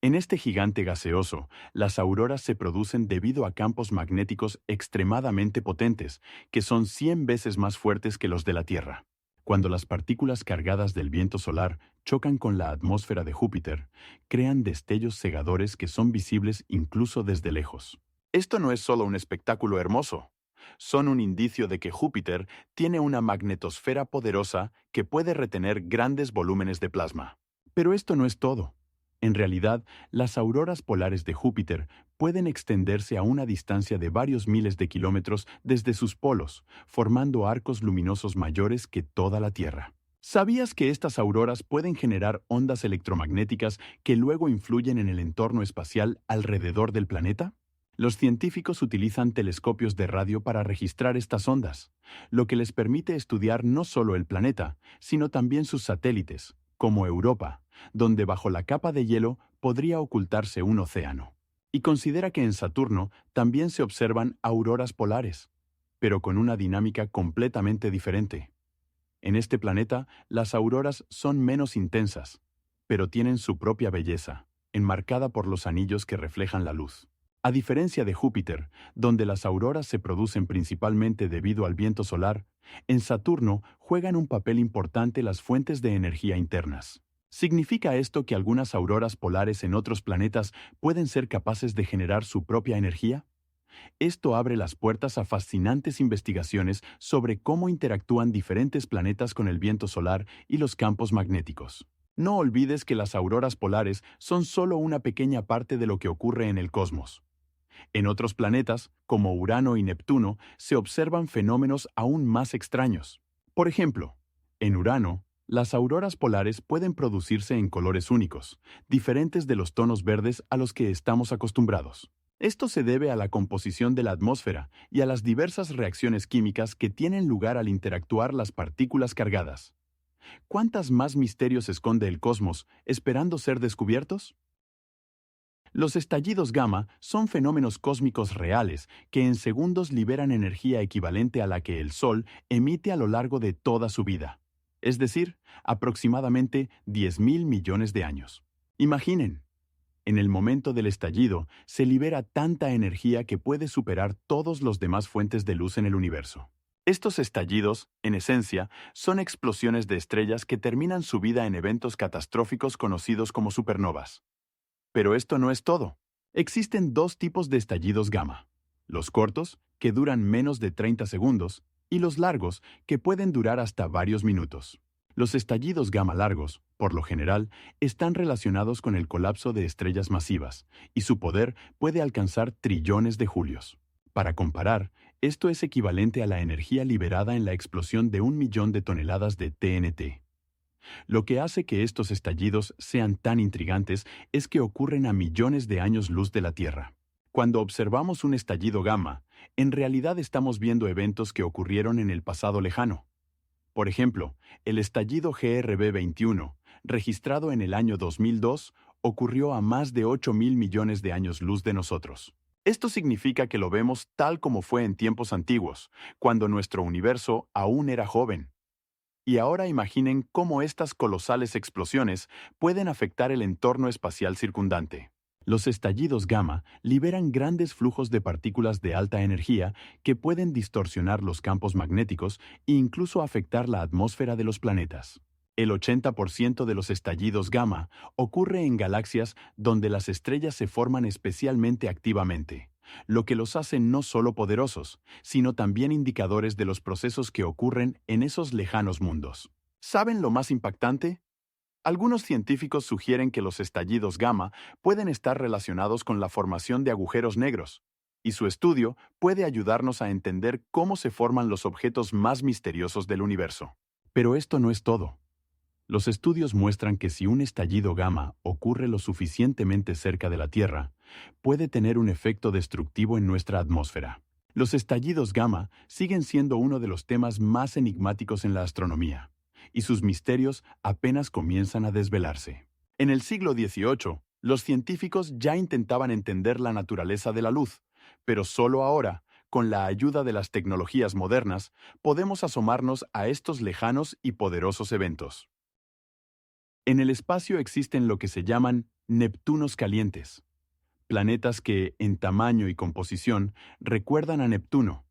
en este gigante gaseoso, las auroras se producen debido a campos magnéticos extremadamente potentes, que son 100 veces más fuertes que los de la Tierra. Cuando las partículas cargadas del viento solar chocan con la atmósfera de Júpiter, crean destellos cegadores que son visibles incluso desde lejos. Esto no es solo un espectáculo hermoso. Son un indicio de que Júpiter tiene una magnetosfera poderosa que puede retener grandes volúmenes de plasma. Pero esto no es todo. En realidad, las auroras polares de Júpiter pueden extenderse a una distancia de varios miles de kilómetros desde sus polos, formando arcos luminosos mayores que toda la Tierra. ¿Sabías que estas auroras pueden generar ondas electromagnéticas que luego influyen en el entorno espacial alrededor del planeta? Los científicos utilizan telescopios de radio para registrar estas ondas, lo que les permite estudiar no solo el planeta, sino también sus satélites, como Europa, donde bajo la capa de hielo podría ocultarse un océano. Y considera que en Saturno también se observan auroras polares, pero con una dinámica completamente diferente. En este planeta, las auroras son menos intensas, pero tienen su propia belleza, enmarcada por los anillos que reflejan la luz. A diferencia de Júpiter, donde las auroras se producen principalmente debido al viento solar, en Saturno juegan un papel importante las fuentes de energía internas. ¿Significa esto que algunas auroras polares en otros planetas pueden ser capaces de generar su propia energía? Esto abre las puertas a fascinantes investigaciones sobre cómo interactúan diferentes planetas con el viento solar y los campos magnéticos. No olvides que las auroras polares son solo una pequeña parte de lo que ocurre en el cosmos. En otros planetas, como Urano y Neptuno, se observan fenómenos aún más extraños. Por ejemplo, en Urano, las auroras polares pueden producirse en colores únicos, diferentes de los tonos verdes a los que estamos acostumbrados. Esto se debe a la composición de la atmósfera y a las diversas reacciones químicas que tienen lugar al interactuar las partículas cargadas. ¿Cuántas más misterios esconde el cosmos esperando ser descubiertos? Los estallidos gamma son fenómenos cósmicos reales que en segundos liberan energía equivalente a la que el Sol emite a lo largo de toda su vida, es decir, aproximadamente 10.000 millones de años. Imaginen, en el momento del estallido se libera tanta energía que puede superar todas las demás fuentes de luz en el universo. Estos estallidos, en esencia, son explosiones de estrellas que terminan su vida en eventos catastróficos conocidos como supernovas. Pero esto no es todo. Existen dos tipos de estallidos gamma: los cortos, que duran menos de 30 segundos, y los largos, que pueden durar hasta varios minutos. Los estallidos gamma largos, por lo general, están relacionados con el colapso de estrellas masivas, y su poder puede alcanzar trillones de julios. Para comparar, esto es equivalente a la energía liberada en la explosión de 1 millón de toneladas de TNT. Lo que hace que estos estallidos sean tan intrigantes es que ocurren a millones de años luz de la Tierra. Cuando observamos un estallido gamma, en realidad estamos viendo eventos que ocurrieron en el pasado lejano. Por ejemplo, el estallido GRB-21, registrado en el año 2002, ocurrió a más de 8.000 millones de años luz de nosotros. Esto significa que lo vemos tal como fue en tiempos antiguos, cuando nuestro universo aún era joven. Y ahora imaginen cómo estas colosales explosiones pueden afectar el entorno espacial circundante. Los estallidos gamma liberan grandes flujos de partículas de alta energía que pueden distorsionar los campos magnéticos e incluso afectar la atmósfera de los planetas. El 80% de los estallidos gamma ocurre en galaxias donde las estrellas se forman especialmente activamente, lo que los hace no solo poderosos, sino también indicadores de los procesos que ocurren en esos lejanos mundos. ¿Saben lo más impactante? Algunos científicos sugieren que los estallidos gamma pueden estar relacionados con la formación de agujeros negros, y su estudio puede ayudarnos a entender cómo se forman los objetos más misteriosos del universo. Pero esto no es todo. Los estudios muestran que si un estallido gamma ocurre lo suficientemente cerca de la Tierra, puede tener un efecto destructivo en nuestra atmósfera. Los estallidos gamma siguen siendo uno de los temas más enigmáticos en la astronomía, y sus misterios apenas comienzan a desvelarse. En el siglo XVIII, los científicos ya intentaban entender la naturaleza de la luz, pero solo ahora, con la ayuda de las tecnologías modernas, podemos asomarnos a estos lejanos y poderosos eventos. En el espacio existen lo que se llaman Neptunos calientes, planetas que, en tamaño y composición, recuerdan a Neptuno,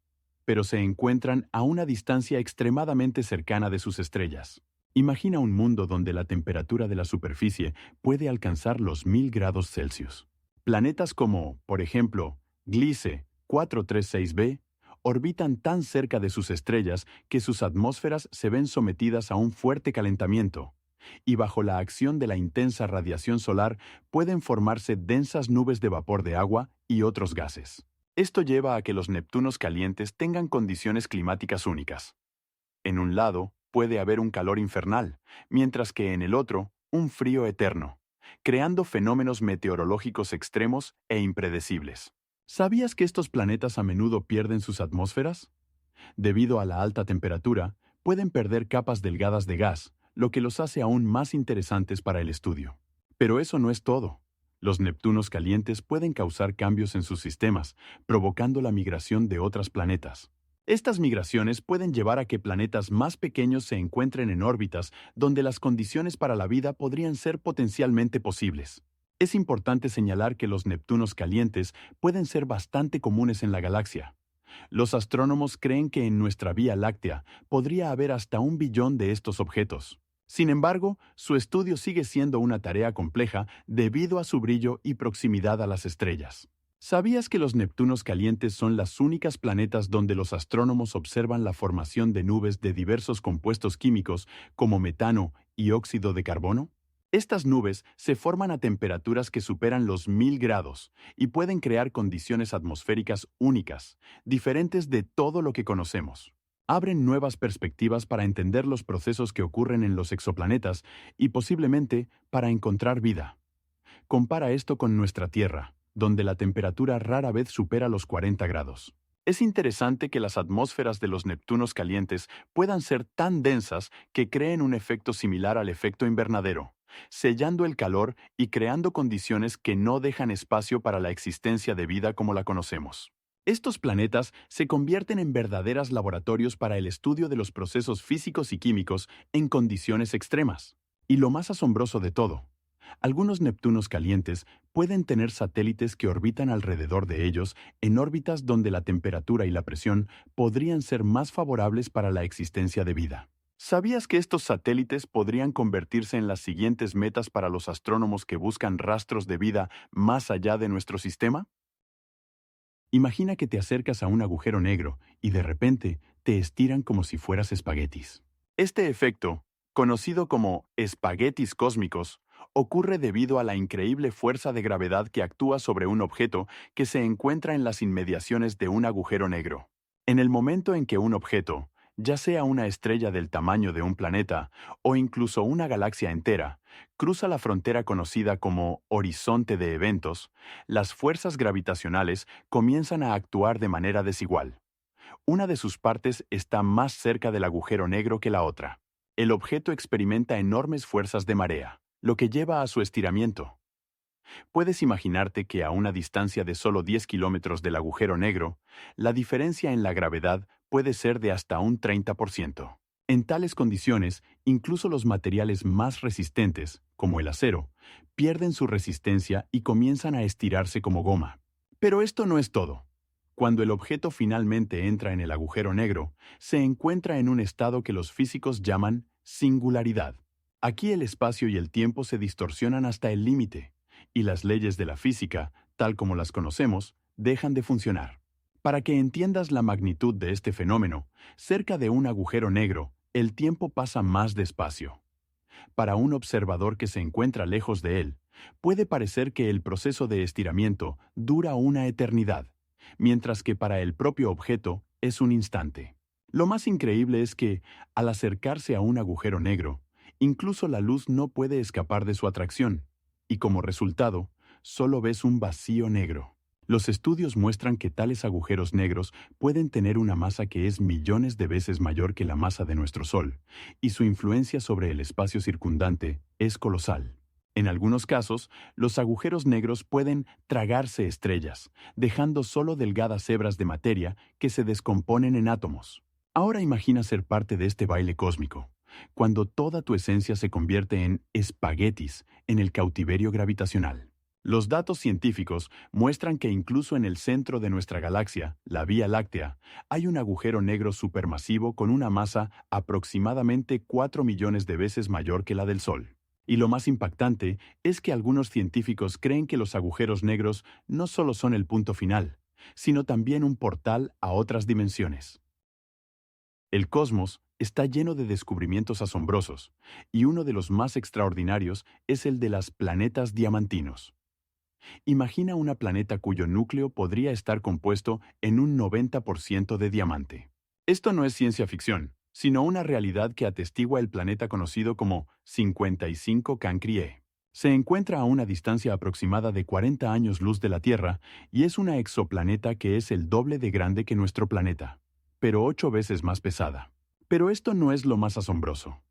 pero se encuentran a una distancia extremadamente cercana de sus estrellas. Imagina un mundo donde la temperatura de la superficie puede alcanzar los 1000 grados Celsius. Planetas como, por ejemplo, Gliese 436b, orbitan tan cerca de sus estrellas que sus atmósferas se ven sometidas a un fuerte calentamiento, y bajo la acción de la intensa radiación solar pueden formarse densas nubes de vapor de agua y otros gases. Esto lleva a que los Neptunos calientes tengan condiciones climáticas únicas. En un lado puede haber un calor infernal, mientras que en el otro, un frío eterno, creando fenómenos meteorológicos extremos e impredecibles. ¿Sabías que estos planetas a menudo pierden sus atmósferas? Debido a la alta temperatura, pueden perder capas delgadas de gas, lo que los hace aún más interesantes para el estudio. Pero eso no es todo. Los Neptunos calientes pueden causar cambios en sus sistemas, provocando la migración de otros planetas. Estas migraciones pueden llevar a que planetas más pequeños se encuentren en órbitas donde las condiciones para la vida podrían ser potencialmente posibles. Es importante señalar que los Neptunos calientes pueden ser bastante comunes en la galaxia. Los astrónomos creen que en nuestra Vía Láctea podría haber hasta 1 billón de estos objetos. Sin embargo, su estudio sigue siendo una tarea compleja debido a su brillo y proximidad a las estrellas. ¿Sabías que los Neptunos calientes son las únicas planetas donde los astrónomos observan la formación de nubes de diversos compuestos químicos como metano y óxido de carbono? Estas nubes se forman a temperaturas que superan los 1000 grados y pueden crear condiciones atmosféricas únicas, diferentes de todo lo que conocemos. Abren nuevas perspectivas para entender los procesos que ocurren en los exoplanetas y posiblemente para encontrar vida. Compara esto con nuestra Tierra, donde la temperatura rara vez supera los 40 grados. Es interesante que las atmósferas de los Neptunos calientes puedan ser tan densas que creen un efecto similar al efecto invernadero, sellando el calor y creando condiciones que no dejan espacio para la existencia de vida como la conocemos. Estos planetas se convierten en verdaderos laboratorios para el estudio de los procesos físicos y químicos en condiciones extremas. Y lo más asombroso de todo, algunos Neptunos calientes pueden tener satélites que orbitan alrededor de ellos en órbitas donde la temperatura y la presión podrían ser más favorables para la existencia de vida. ¿Sabías que estos satélites podrían convertirse en las siguientes metas para los astrónomos que buscan rastros de vida más allá de nuestro sistema? Imagina que te acercas a un agujero negro y de repente te estiran como si fueras espaguetis. Este efecto, conocido como espaguetis cósmicos, ocurre debido a la increíble fuerza de gravedad que actúa sobre un objeto que se encuentra en las inmediaciones de un agujero negro. En el momento en que un objeto, ya sea una estrella del tamaño de un planeta o incluso una galaxia entera, cruza la frontera conocida como horizonte de eventos, las fuerzas gravitacionales comienzan a actuar de manera desigual. Una de sus partes está más cerca del agujero negro que la otra. El objeto experimenta enormes fuerzas de marea, lo que lleva a su estiramiento. Puedes imaginarte que a una distancia de solo 10 kilómetros del agujero negro, la diferencia en la gravedad puede ser de hasta un 30%. En tales condiciones, incluso los materiales más resistentes, como el acero, pierden su resistencia y comienzan a estirarse como goma. Pero esto no es todo. Cuando el objeto finalmente entra en el agujero negro, se encuentra en un estado que los físicos llaman singularidad. Aquí el espacio y el tiempo se distorsionan hasta el límite, y las leyes de la física, tal como las conocemos, dejan de funcionar. Para que entiendas la magnitud de este fenómeno, cerca de un agujero negro, el tiempo pasa más despacio. Para un observador que se encuentra lejos de él, puede parecer que el proceso de estiramiento dura una eternidad, mientras que para el propio objeto es un instante. Lo más increíble es que, al acercarse a un agujero negro, incluso la luz no puede escapar de su atracción, y como resultado, solo ves un vacío negro. Los estudios muestran que tales agujeros negros pueden tener una masa que es millones de veces mayor que la masa de nuestro Sol, y su influencia sobre el espacio circundante es colosal. En algunos casos, los agujeros negros pueden tragarse estrellas, dejando solo delgadas hebras de materia que se descomponen en átomos. Ahora imagina ser parte de este baile cósmico, cuando toda tu esencia se convierte en espaguetis en el cautiverio gravitacional. Los datos científicos muestran que incluso en el centro de nuestra galaxia, la Vía Láctea, hay un agujero negro supermasivo con una masa aproximadamente 4 millones de veces mayor que la del Sol. Y lo más impactante es que algunos científicos creen que los agujeros negros no solo son el punto final, sino también un portal a otras dimensiones. El cosmos está lleno de descubrimientos asombrosos, y uno de los más extraordinarios es el de los planetas diamantinos. Imagina una planeta cuyo núcleo podría estar compuesto en un 90% de diamante. Esto no es ciencia ficción, sino una realidad que atestigua el planeta conocido como 55 Cancri E. Se encuentra a una distancia aproximada de 40 años luz de la Tierra y es una exoplaneta que es el doble de grande que nuestro planeta, pero 8 veces más pesada. Pero esto no es lo más asombroso.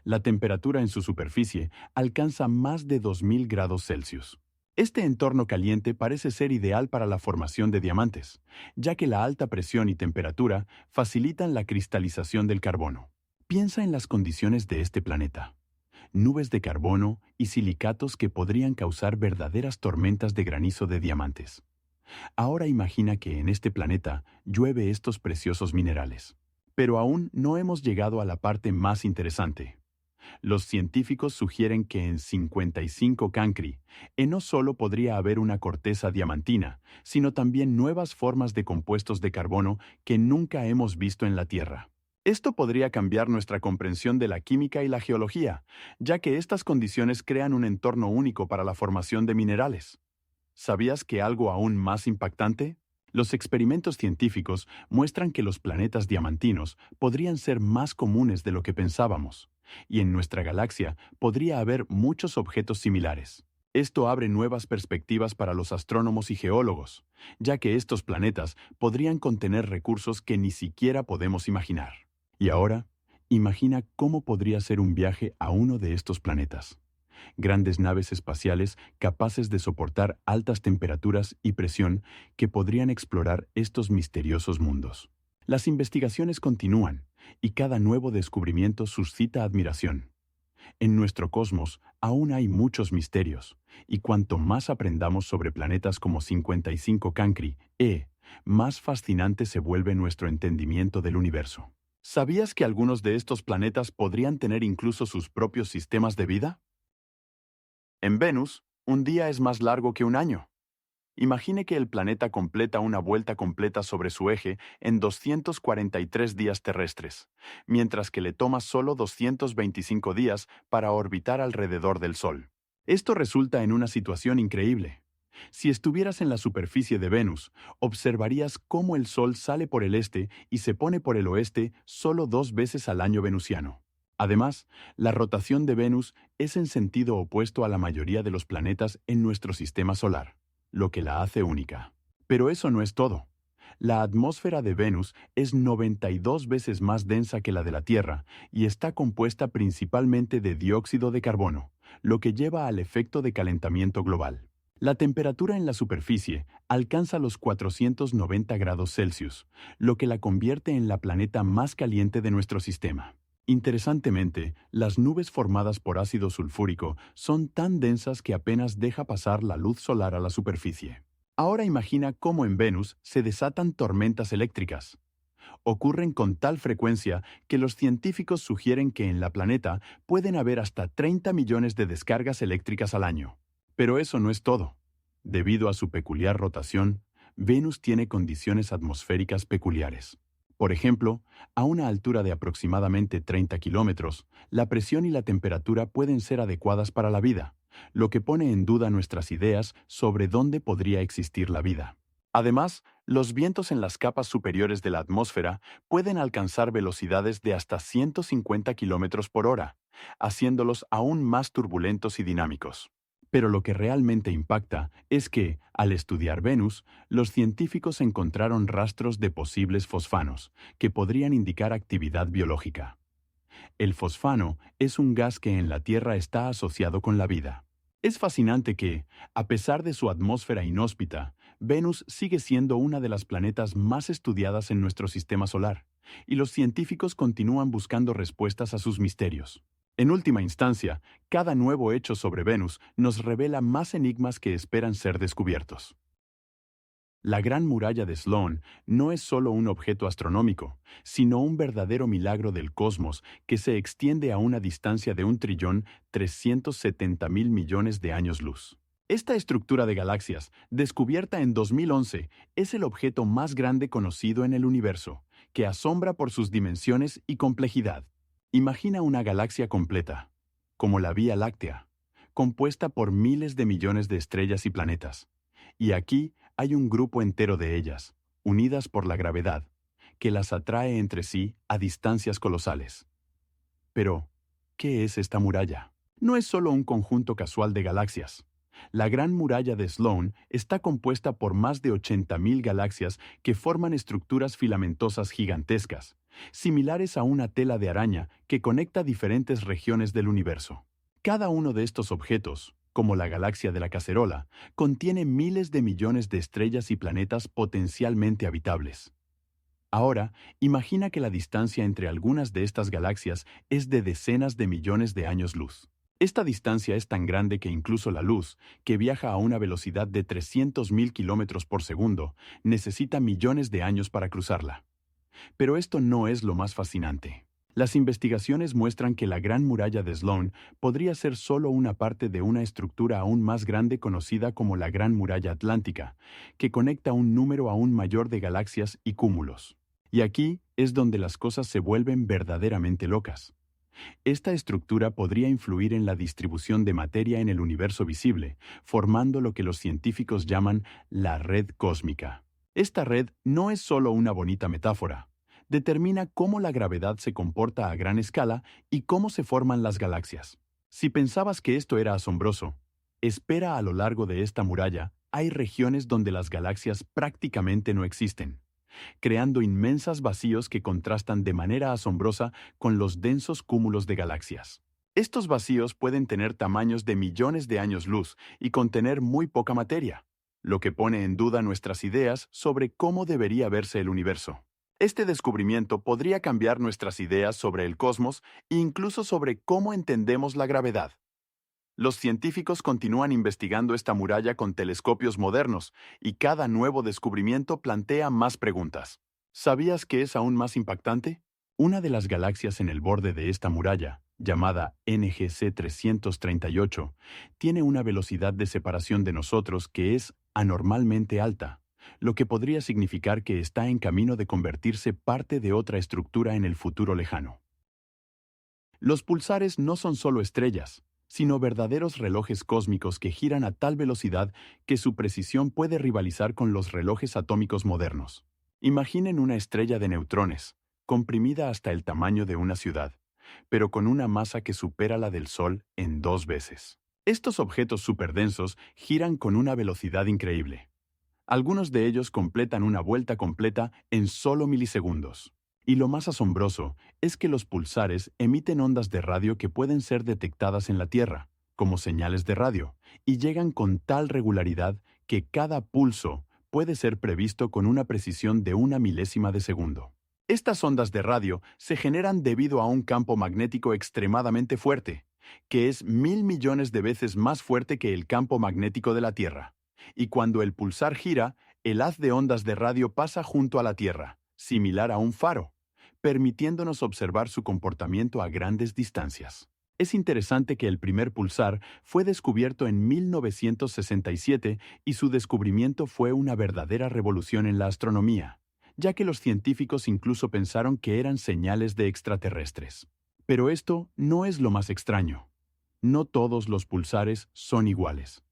La temperatura en su superficie alcanza más de 2000 grados Celsius. Este entorno caliente parece ser ideal para la formación de diamantes, ya que la alta presión y temperatura facilitan la cristalización del carbono. Piensa en las condiciones de este planeta. Nubes de carbono y silicatos que podrían causar verdaderas tormentas de granizo de diamantes. Ahora imagina que en este planeta llueve estos preciosos minerales. Pero aún no hemos llegado a la parte más interesante. Los científicos sugieren que en 55 Cancri, no solo podría haber una corteza diamantina, sino también nuevas formas de compuestos de carbono que nunca hemos visto en la Tierra. Esto podría cambiar nuestra comprensión de la química y la geología, ya que estas condiciones crean un entorno único para la formación de minerales. ¿Sabías que algo aún más impactante? Los experimentos científicos muestran que los planetas diamantinos podrían ser más comunes de lo que pensábamos, y en nuestra galaxia podría haber muchos objetos similares. Esto abre nuevas perspectivas para los astrónomos y geólogos, ya que estos planetas podrían contener recursos que ni siquiera podemos imaginar. Y ahora, imagina cómo podría ser un viaje a uno de estos planetas. Grandes naves espaciales capaces de soportar altas temperaturas y presión que podrían explorar estos misteriosos mundos. Las investigaciones continúan y cada nuevo descubrimiento suscita admiración. En nuestro cosmos aún hay muchos misterios, y cuanto más aprendamos sobre planetas como 55 Cancri E, más fascinante se vuelve nuestro entendimiento del universo. ¿Sabías que algunos de estos planetas podrían tener incluso sus propios sistemas de vida? En Venus, un día es más largo que un año. Imagine que el planeta completa una vuelta completa sobre su eje en 243 días terrestres, mientras que le toma solo 225 días para orbitar alrededor del Sol. Esto resulta en una situación increíble. Si estuvieras en la superficie de Venus, observarías cómo el Sol sale por el este y se pone por el oeste solo 2 veces al año venusiano. Además, la rotación de Venus es en sentido opuesto a la mayoría de los planetas en nuestro sistema solar, lo que la hace única. Pero eso no es todo. La atmósfera de Venus es 92 veces más densa que la de la Tierra y está compuesta principalmente de dióxido de carbono, lo que lleva al efecto de calentamiento global. La temperatura en la superficie alcanza los 490 grados Celsius, lo que la convierte en la planeta más caliente de nuestro sistema. Interesantemente, las nubes formadas por ácido sulfúrico son tan densas que apenas deja pasar la luz solar a la superficie. Ahora imagina cómo en Venus se desatan tormentas eléctricas. Ocurren con tal frecuencia que los científicos sugieren que en la planeta pueden haber hasta 30 millones de descargas eléctricas al año. Pero eso no es todo. Debido a su peculiar rotación, Venus tiene condiciones atmosféricas peculiares. Por ejemplo, a una altura de aproximadamente 30 kilómetros, la presión y la temperatura pueden ser adecuadas para la vida, lo que pone en duda nuestras ideas sobre dónde podría existir la vida. Además, los vientos en las capas superiores de la atmósfera pueden alcanzar velocidades de hasta 150 kilómetros por hora, haciéndolos aún más turbulentos y dinámicos. Pero lo que realmente impacta es que, al estudiar Venus, los científicos encontraron rastros de posibles fosfanos, que podrían indicar actividad biológica. El fosfano es un gas que en la Tierra está asociado con la vida. Es fascinante que, a pesar de su atmósfera inhóspita, Venus sigue siendo una de las planetas más estudiadas en nuestro sistema solar, y los científicos continúan buscando respuestas a sus misterios. En última instancia, cada nuevo hecho sobre Venus nos revela más enigmas que esperan ser descubiertos. La Gran Muralla de Sloan no es solo un objeto astronómico, sino un verdadero milagro del cosmos que se extiende a una distancia de 1.370.000 millones de años luz. Esta estructura de galaxias, descubierta en 2011, es el objeto más grande conocido en el universo, que asombra por sus dimensiones y complejidad. Imagina una galaxia completa, como la Vía Láctea, compuesta por miles de millones de estrellas y planetas. Y aquí hay un grupo entero de ellas, unidas por la gravedad, que las atrae entre sí a distancias colosales. Pero, ¿qué es esta muralla? No es solo un conjunto casual de galaxias. La Gran Muralla de Sloan está compuesta por más de 80.000 galaxias que forman estructuras filamentosas gigantescas, similares a una tela de araña que conecta diferentes regiones del universo. Cada uno de estos objetos, como la galaxia de la Cacerola, contiene miles de millones de estrellas y planetas potencialmente habitables. Ahora, imagina que la distancia entre algunas de estas galaxias es de decenas de millones de años luz. Esta distancia es tan grande que incluso la luz, que viaja a una velocidad de 300.000 kilómetros por segundo, necesita millones de años para cruzarla. Pero esto no es lo más fascinante. Las investigaciones muestran que la Gran Muralla de Sloan podría ser solo una parte de una estructura aún más grande conocida como la Gran Muralla Atlántica, que conecta un número aún mayor de galaxias y cúmulos. Y aquí es donde las cosas se vuelven verdaderamente locas. Esta estructura podría influir en la distribución de materia en el universo visible, formando lo que los científicos llaman la red cósmica. Esta red no es solo una bonita metáfora. Determina cómo la gravedad se comporta a gran escala y cómo se forman las galaxias. Si pensabas que esto era asombroso, espera a lo largo de esta muralla, hay regiones donde las galaxias prácticamente no existen, creando inmensas vacíos que contrastan de manera asombrosa con los densos cúmulos de galaxias. Estos vacíos pueden tener tamaños de millones de años luz y contener muy poca materia, lo que pone en duda nuestras ideas sobre cómo debería verse el universo. Este descubrimiento podría cambiar nuestras ideas sobre el cosmos e incluso sobre cómo entendemos la gravedad. Los científicos continúan investigando esta muralla con telescopios modernos y cada nuevo descubrimiento plantea más preguntas. ¿Sabías qué es aún más impactante? Una de las galaxias en el borde de esta muralla, llamada NGC 338, tiene una velocidad de separación de nosotros que es anormalmente alta, lo que podría significar que está en camino de convertirse parte de otra estructura en el futuro lejano. Los pulsares no son solo estrellas, sino verdaderos relojes cósmicos que giran a tal velocidad que su precisión puede rivalizar con los relojes atómicos modernos. Imaginen una estrella de neutrones, comprimida hasta el tamaño de una ciudad, pero con una masa que supera la del Sol en 2 veces. Estos objetos superdensos giran con una velocidad increíble. Algunos de ellos completan una vuelta completa en solo milisegundos. Y lo más asombroso es que los pulsares emiten ondas de radio que pueden ser detectadas en la Tierra, como señales de radio, y llegan con tal regularidad que cada pulso puede ser previsto con una precisión de una milésima de segundo. Estas ondas de radio se generan debido a un campo magnético extremadamente fuerte, que es 1.000 millones de veces más fuerte que el campo magnético de la Tierra. Y cuando el pulsar gira, el haz de ondas de radio pasa junto a la Tierra, similar a un faro, permitiéndonos observar su comportamiento a grandes distancias. Es interesante que el primer pulsar fue descubierto en 1967 y su descubrimiento fue una verdadera revolución en la astronomía, ya que los científicos incluso pensaron que eran señales de extraterrestres. Pero esto no es lo más extraño. No todos los pulsares son iguales.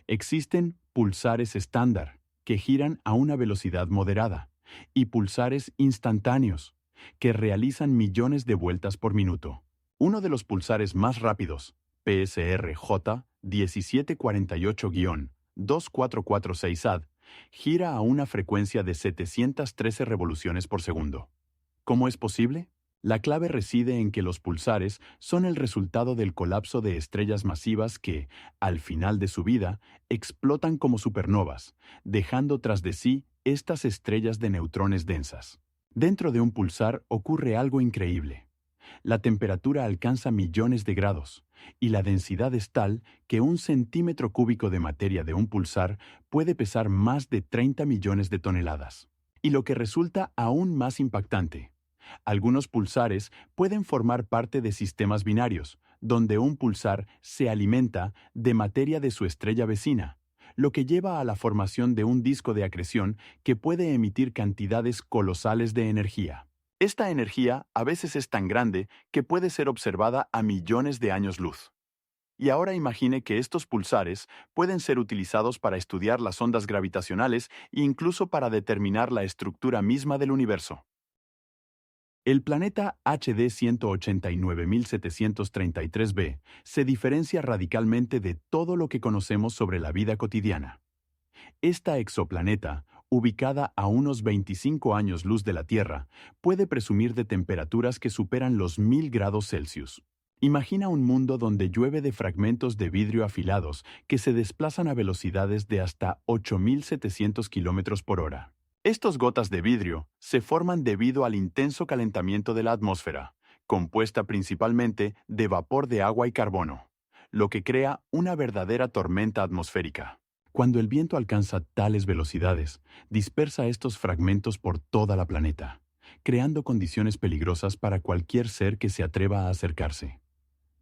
Existen pulsares estándar, que giran a una velocidad moderada, y pulsares instantáneos, que realizan millones de vueltas por minuto. Uno de los pulsares más rápidos, PSRJ 1748-2446 AD, gira a una frecuencia de 713 revoluciones por segundo. ¿Cómo es posible? La clave reside en que los pulsares son el resultado del colapso de estrellas masivas que, al final de su vida, explotan como supernovas, dejando tras de sí estas estrellas de neutrones densas. Dentro de un pulsar ocurre algo increíble. La temperatura alcanza millones de grados, y la densidad es tal que un centímetro cúbico de materia de un pulsar puede pesar más de 30 millones de toneladas. Y lo que resulta aún más impactante, algunos pulsares pueden formar parte de sistemas binarios, donde un pulsar se alimenta de materia de su estrella vecina, lo que lleva a la formación de un disco de acreción que puede emitir cantidades colosales de energía. Esta energía a veces es tan grande que puede ser observada a millones de años luz. Y ahora imagine que estos pulsares pueden ser utilizados para estudiar las ondas gravitacionales e incluso para determinar la estructura misma del universo. El planeta HD 189733b se diferencia radicalmente de todo lo que conocemos sobre la vida cotidiana. Esta exoplaneta, ubicada a unos 25 años luz de la Tierra, puede presumir de temperaturas que superan los 1000 grados Celsius. Imagina un mundo donde llueve de fragmentos de vidrio afilados que se desplazan a velocidades de hasta 8700 kilómetros por hora. Estas gotas de vidrio se forman debido al intenso calentamiento de la atmósfera, compuesta principalmente de vapor de agua y carbono, lo que crea una verdadera tormenta atmosférica. Cuando el viento alcanza tales velocidades, dispersa estos fragmentos por toda la planeta, creando condiciones peligrosas para cualquier ser que se atreva a acercarse.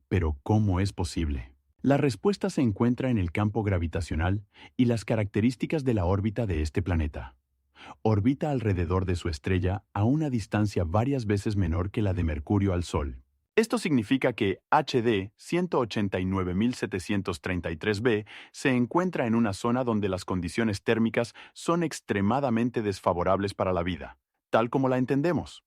Pero, ¿cómo es posible? La respuesta se encuentra en el campo gravitacional y las características de la órbita de este planeta. Orbita alrededor de su estrella a una distancia varias veces menor que la de Mercurio al Sol. Esto significa que HD 189733b se encuentra en una zona donde las condiciones térmicas son extremadamente desfavorables para la vida, tal como la entendemos.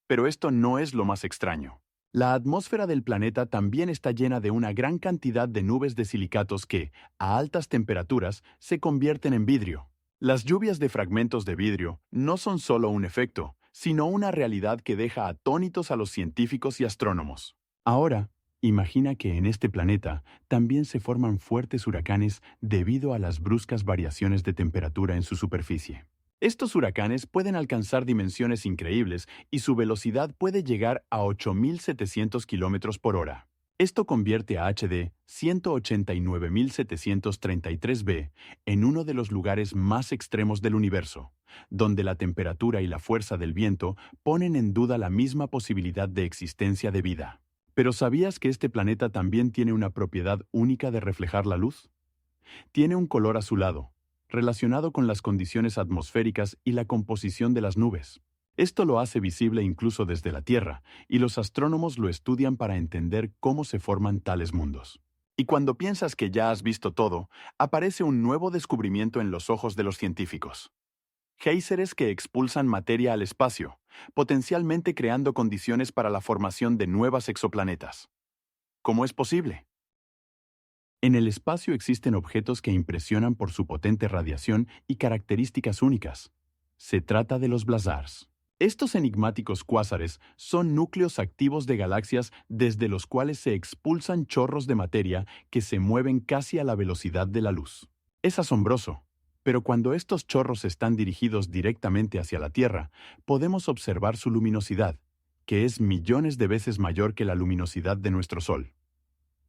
Pero esto no es lo más extraño. La atmósfera del planeta también está llena de una gran cantidad de nubes de silicatos que, a altas temperaturas, se convierten en vidrio. Las lluvias de fragmentos de vidrio no son solo un efecto, sino una realidad que deja atónitos a los científicos y astrónomos. Ahora, imagina que en este planeta también se forman fuertes huracanes debido a las bruscas variaciones de temperatura en su superficie. Estos huracanes pueden alcanzar dimensiones increíbles y su velocidad puede llegar a 8700 kilómetros por hora. Esto convierte a HD 189733b en uno de los lugares más extremos del universo, donde la temperatura y la fuerza del viento ponen en duda la misma posibilidad de existencia de vida. ¿Pero sabías que este planeta también tiene una propiedad única de reflejar la luz? Tiene un color azulado, relacionado con las condiciones atmosféricas y la composición de las nubes. Esto lo hace visible incluso desde la Tierra, y los astrónomos lo estudian para entender cómo se forman tales mundos. Y cuando piensas que ya has visto todo, aparece un nuevo descubrimiento en los ojos de los científicos. Géiseres que expulsan materia al espacio, potencialmente creando condiciones para la formación de nuevas exoplanetas. ¿Cómo es posible? En el espacio existen objetos que impresionan por su potente radiación y características únicas. Se trata de los blazars. Estos enigmáticos cuásares son núcleos activos de galaxias desde los cuales se expulsan chorros de materia que se mueven casi a la velocidad de la luz. Es asombroso, pero cuando estos chorros están dirigidos directamente hacia la Tierra, podemos observar su luminosidad, que es millones de veces mayor que la luminosidad de nuestro Sol.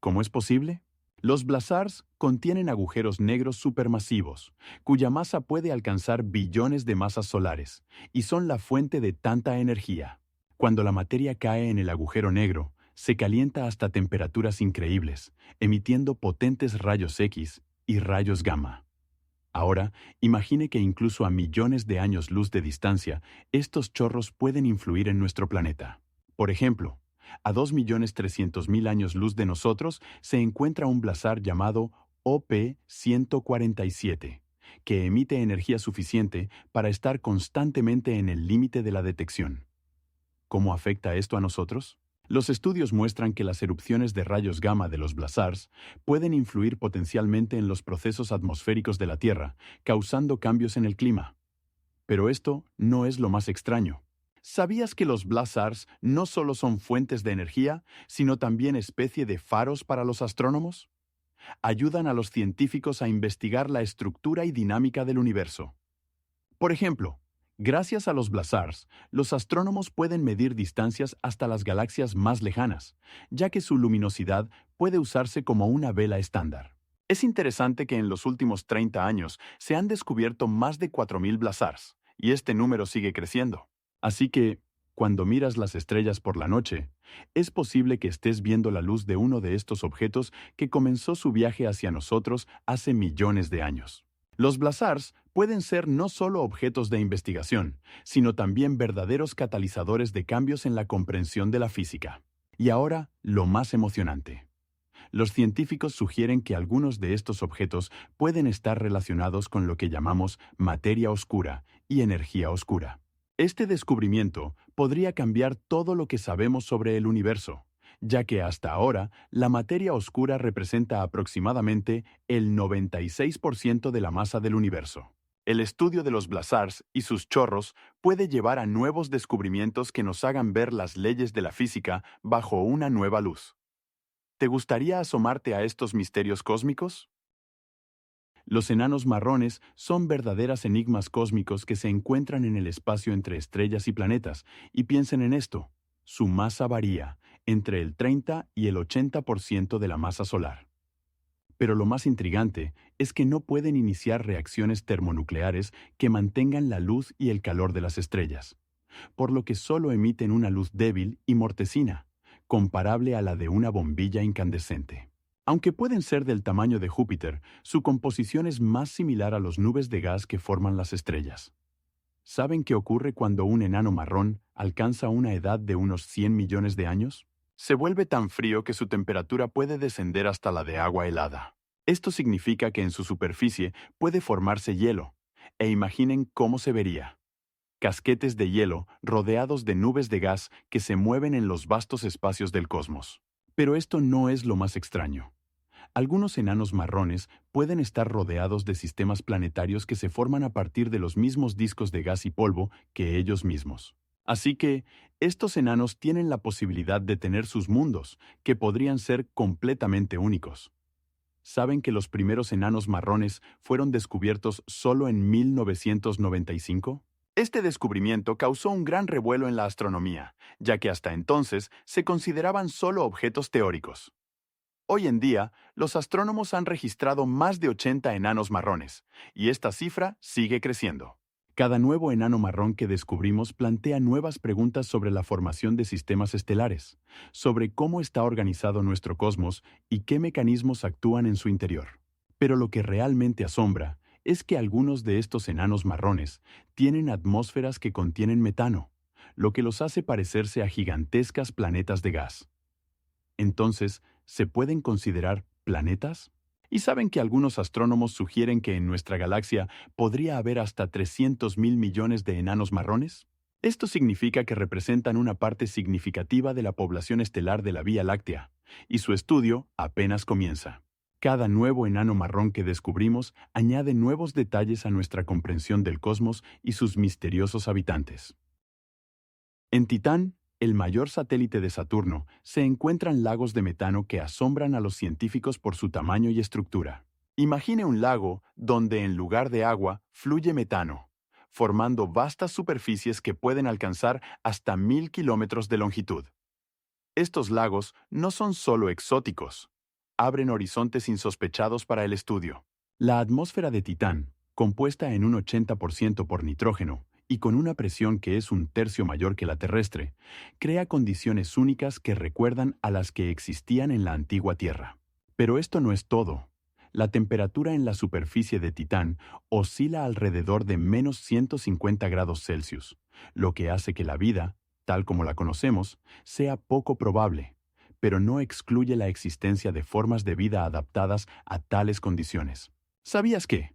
¿Cómo es posible? Los blazars contienen agujeros negros supermasivos, cuya masa puede alcanzar billones de masas solares, y son la fuente de tanta energía. Cuando la materia cae en el agujero negro, se calienta hasta temperaturas increíbles, emitiendo potentes rayos X y rayos gamma. Ahora, imagine que incluso a millones de años luz de distancia, estos chorros pueden influir en nuestro planeta. Por ejemplo, a 2.300.000 años luz de nosotros se encuentra un blazar llamado OP-147, que emite energía suficiente para estar constantemente en el límite de la detección. ¿Cómo afecta esto a nosotros? Los estudios muestran que las erupciones de rayos gamma de los blazars pueden influir potencialmente en los procesos atmosféricos de la Tierra, causando cambios en el clima. Pero esto no es lo más extraño. ¿Sabías que los blazars no solo son fuentes de energía, sino también especie de faros para los astrónomos? Ayudan a los científicos a investigar la estructura y dinámica del universo. Por ejemplo, gracias a los blazars, los astrónomos pueden medir distancias hasta las galaxias más lejanas, ya que su luminosidad puede usarse como una vela estándar. Es interesante que en los últimos 30 años se han descubierto más de 4.000 blazars, y este número sigue creciendo. Así que, cuando miras las estrellas por la noche, es posible que estés viendo la luz de uno de estos objetos que comenzó su viaje hacia nosotros hace millones de años. Los blazars pueden ser no solo objetos de investigación, sino también verdaderos catalizadores de cambios en la comprensión de la física. Y ahora, lo más emocionante. Los científicos sugieren que algunos de estos objetos pueden estar relacionados con lo que llamamos materia oscura y energía oscura. Este descubrimiento podría cambiar todo lo que sabemos sobre el universo, ya que hasta ahora la materia oscura representa aproximadamente el 96% de la masa del universo. El estudio de los blazars y sus chorros puede llevar a nuevos descubrimientos que nos hagan ver las leyes de la física bajo una nueva luz. ¿Te gustaría asomarte a estos misterios cósmicos? Los enanos marrones son verdaderas enigmas cósmicos que se encuentran en el espacio entre estrellas y planetas, y piensen en esto: su masa varía entre el 30 y el 80% de la masa solar. Pero lo más intrigante es que no pueden iniciar reacciones termonucleares que mantengan la luz y el calor de las estrellas, por lo que solo emiten una luz débil y mortecina, comparable a la de una bombilla incandescente. Aunque pueden ser del tamaño de Júpiter, su composición es más similar a las nubes de gas que forman las estrellas. ¿Saben qué ocurre cuando un enano marrón alcanza una edad de unos 100 millones de años? Se vuelve tan frío que su temperatura puede descender hasta la de agua helada. Esto significa que en su superficie puede formarse hielo, e imaginen cómo se vería: casquetes de hielo rodeados de nubes de gas que se mueven en los vastos espacios del cosmos. Pero esto no es lo más extraño. Algunos enanos marrones pueden estar rodeados de sistemas planetarios que se forman a partir de los mismos discos de gas y polvo que ellos mismos. Así que, estos enanos tienen la posibilidad de tener sus mundos, que podrían ser completamente únicos. ¿Saben que los primeros enanos marrones fueron descubiertos solo en 1995? Este descubrimiento causó un gran revuelo en la astronomía, ya que hasta entonces se consideraban solo objetos teóricos. Hoy en día, los astrónomos han registrado más de 80 enanos marrones, y esta cifra sigue creciendo. Cada nuevo enano marrón que descubrimos plantea nuevas preguntas sobre la formación de sistemas estelares, sobre cómo está organizado nuestro cosmos y qué mecanismos actúan en su interior. Pero lo que realmente asombra es que algunos de estos enanos marrones tienen atmósferas que contienen metano, lo que los hace parecerse a gigantescas planetas de gas. Entonces, ¿se pueden considerar planetas? ¿Y saben que algunos astrónomos sugieren que en nuestra galaxia podría haber hasta 300.000 millones de enanos marrones? Esto significa que representan una parte significativa de la población estelar de la Vía Láctea, y su estudio apenas comienza. Cada nuevo enano marrón que descubrimos añade nuevos detalles a nuestra comprensión del cosmos y sus misteriosos habitantes. En Titán, el mayor satélite de Saturno, se encuentran lagos de metano que asombran a los científicos por su tamaño y estructura. Imagine un lago donde en lugar de agua fluye metano, formando vastas superficies que pueden alcanzar hasta 1000 kilómetros de longitud. Estos lagos no son solo exóticos, abren horizontes insospechados para el estudio. La atmósfera de Titán, compuesta en un 80% por nitrógeno, y con una presión que es un tercio mayor que la terrestre, crea condiciones únicas que recuerdan a las que existían en la antigua Tierra. Pero esto no es todo. La temperatura en la superficie de Titán oscila alrededor de menos 150 grados Celsius, lo que hace que la vida, tal como la conocemos, sea poco probable, pero no excluye la existencia de formas de vida adaptadas a tales condiciones. ¿Sabías qué?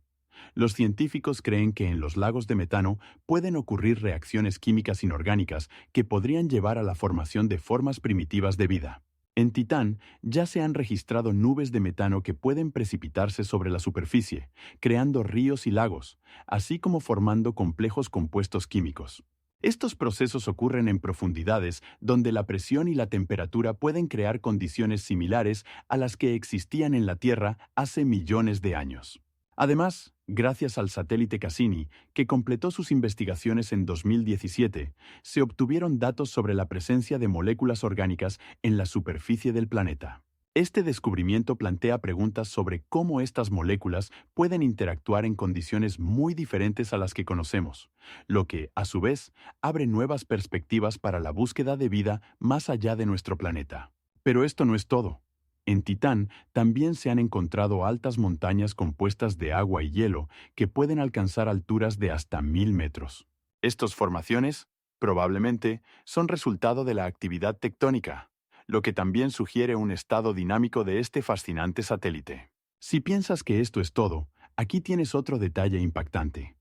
Los científicos creen que en los lagos de metano pueden ocurrir reacciones químicas inorgánicas que podrían llevar a la formación de formas primitivas de vida. En Titán ya se han registrado nubes de metano que pueden precipitarse sobre la superficie, creando ríos y lagos, así como formando complejos compuestos químicos. Estos procesos ocurren en profundidades donde la presión y la temperatura pueden crear condiciones similares a las que existían en la Tierra hace millones de años. Además, gracias al satélite Cassini, que completó sus investigaciones en 2017, se obtuvieron datos sobre la presencia de moléculas orgánicas en la superficie del planeta. Este descubrimiento plantea preguntas sobre cómo estas moléculas pueden interactuar en condiciones muy diferentes a las que conocemos, lo que, a su vez, abre nuevas perspectivas para la búsqueda de vida más allá de nuestro planeta. Pero esto no es todo. En Titán también se han encontrado altas montañas compuestas de agua y hielo que pueden alcanzar alturas de hasta 1000 metros. Estas formaciones, probablemente, son resultado de la actividad tectónica, lo que también sugiere un estado dinámico de este fascinante satélite. Si piensas que esto es todo, aquí tienes otro detalle impactante.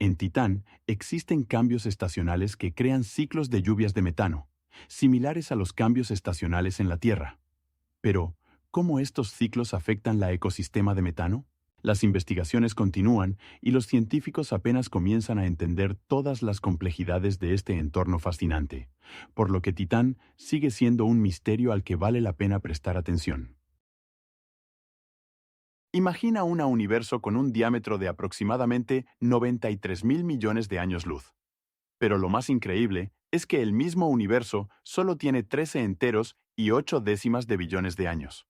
En Titán existen cambios estacionales que crean ciclos de lluvias de metano, similares a los cambios estacionales en la Tierra. Pero, ¿cómo estos ciclos afectan la ecosistema de metano? Las investigaciones continúan y los científicos apenas comienzan a entender todas las complejidades de este entorno fascinante, por lo que Titán sigue siendo un misterio al que vale la pena prestar atención. Imagina un universo con un diámetro de aproximadamente 93.000 millones de años luz. Pero lo más increíble es que el mismo universo solo tiene 13 enteros y 8 décimas de billones de años.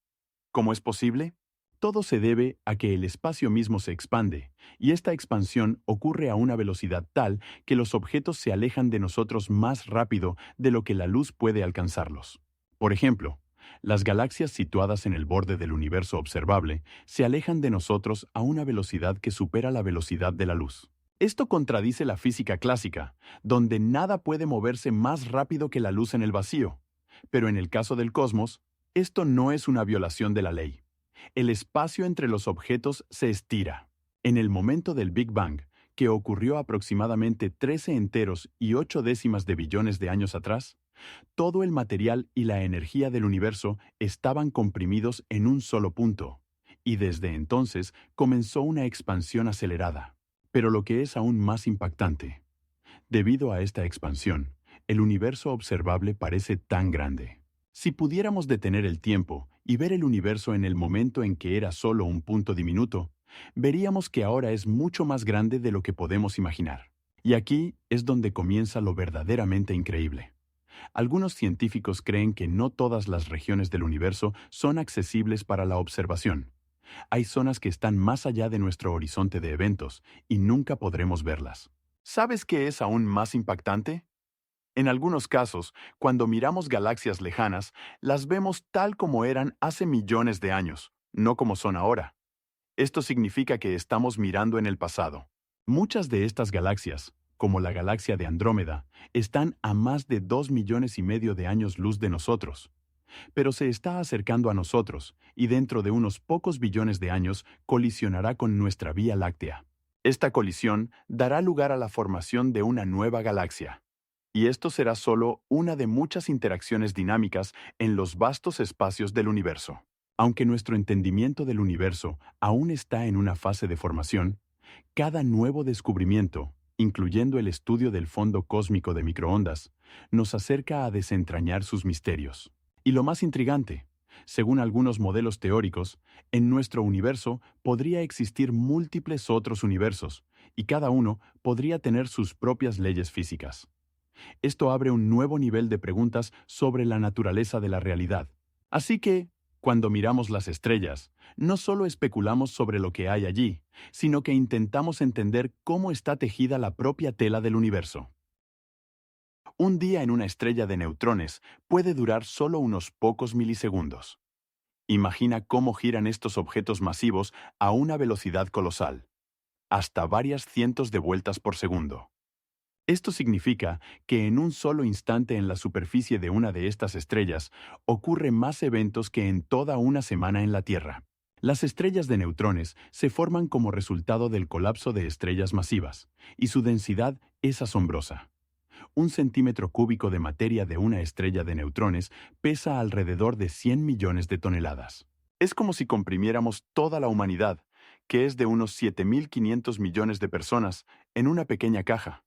¿Cómo es posible? Todo se debe a que el espacio mismo se expande, y esta expansión ocurre a una velocidad tal que los objetos se alejan de nosotros más rápido de lo que la luz puede alcanzarlos. Por ejemplo, las galaxias situadas en el borde del universo observable se alejan de nosotros a una velocidad que supera la velocidad de la luz. Esto contradice la física clásica, donde nada puede moverse más rápido que la luz en el vacío. Pero en el caso del cosmos, esto no es una violación de la ley. El espacio entre los objetos se estira. En el momento del Big Bang, que ocurrió aproximadamente 13 enteros y 8 décimas de billones de años atrás, todo el material y la energía del universo estaban comprimidos en un solo punto, y desde entonces comenzó una expansión acelerada. Pero lo que es aún más impactante, debido a esta expansión, el universo observable parece tan grande. Si pudiéramos detener el tiempo y ver el universo en el momento en que era solo un punto diminuto, veríamos que ahora es mucho más grande de lo que podemos imaginar. Y aquí es donde comienza lo verdaderamente increíble. Algunos científicos creen que no todas las regiones del universo son accesibles para la observación. Hay zonas que están más allá de nuestro horizonte de eventos y nunca podremos verlas. ¿Sabes qué es aún más impactante? En algunos casos, cuando miramos galaxias lejanas, las vemos tal como eran hace millones de años, no como son ahora. Esto significa que estamos mirando en el pasado. Muchas de estas galaxias, como la galaxia de Andrómeda, están a más de 2,5 millones de años luz de nosotros. Pero se está acercando a nosotros y dentro de unos pocos billones de años colisionará con nuestra Vía Láctea. Esta colisión dará lugar a la formación de una nueva galaxia. Y esto será solo una de muchas interacciones dinámicas en los vastos espacios del universo. Aunque nuestro entendimiento del universo aún está en una fase de formación, cada nuevo descubrimiento, incluyendo el estudio del fondo cósmico de microondas, nos acerca a desentrañar sus misterios. Y lo más intrigante, según algunos modelos teóricos, en nuestro universo podría existir múltiples otros universos, y cada uno podría tener sus propias leyes físicas. Esto abre un nuevo nivel de preguntas sobre la naturaleza de la realidad. Así que, cuando miramos las estrellas, no solo especulamos sobre lo que hay allí, sino que intentamos entender cómo está tejida la propia tela del universo. Un día en una estrella de neutrones puede durar solo unos pocos milisegundos. Imagina cómo giran estos objetos masivos a una velocidad colosal, hasta varias cientos de vueltas por segundo. Esto significa que en un solo instante en la superficie de una de estas estrellas ocurre más eventos que en toda una semana en la Tierra. Las estrellas de neutrones se forman como resultado del colapso de estrellas masivas, y su densidad es asombrosa. 1 centímetro cúbico de materia de una estrella de neutrones pesa alrededor de 100 millones de toneladas. Es como si comprimiéramos toda la humanidad, que es de unos 7.500 millones de personas, en una pequeña caja.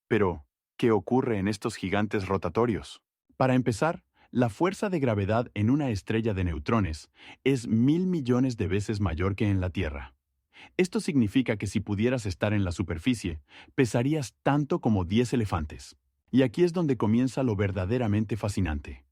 Pero, ¿qué ocurre en estos gigantes rotatorios? Para empezar, la fuerza de gravedad en una estrella de neutrones es 1.000 millones de veces mayor que en la Tierra. Esto significa que si pudieras estar en la superficie, pesarías tanto como 10 elefantes. Y aquí es donde comienza lo verdaderamente fascinante.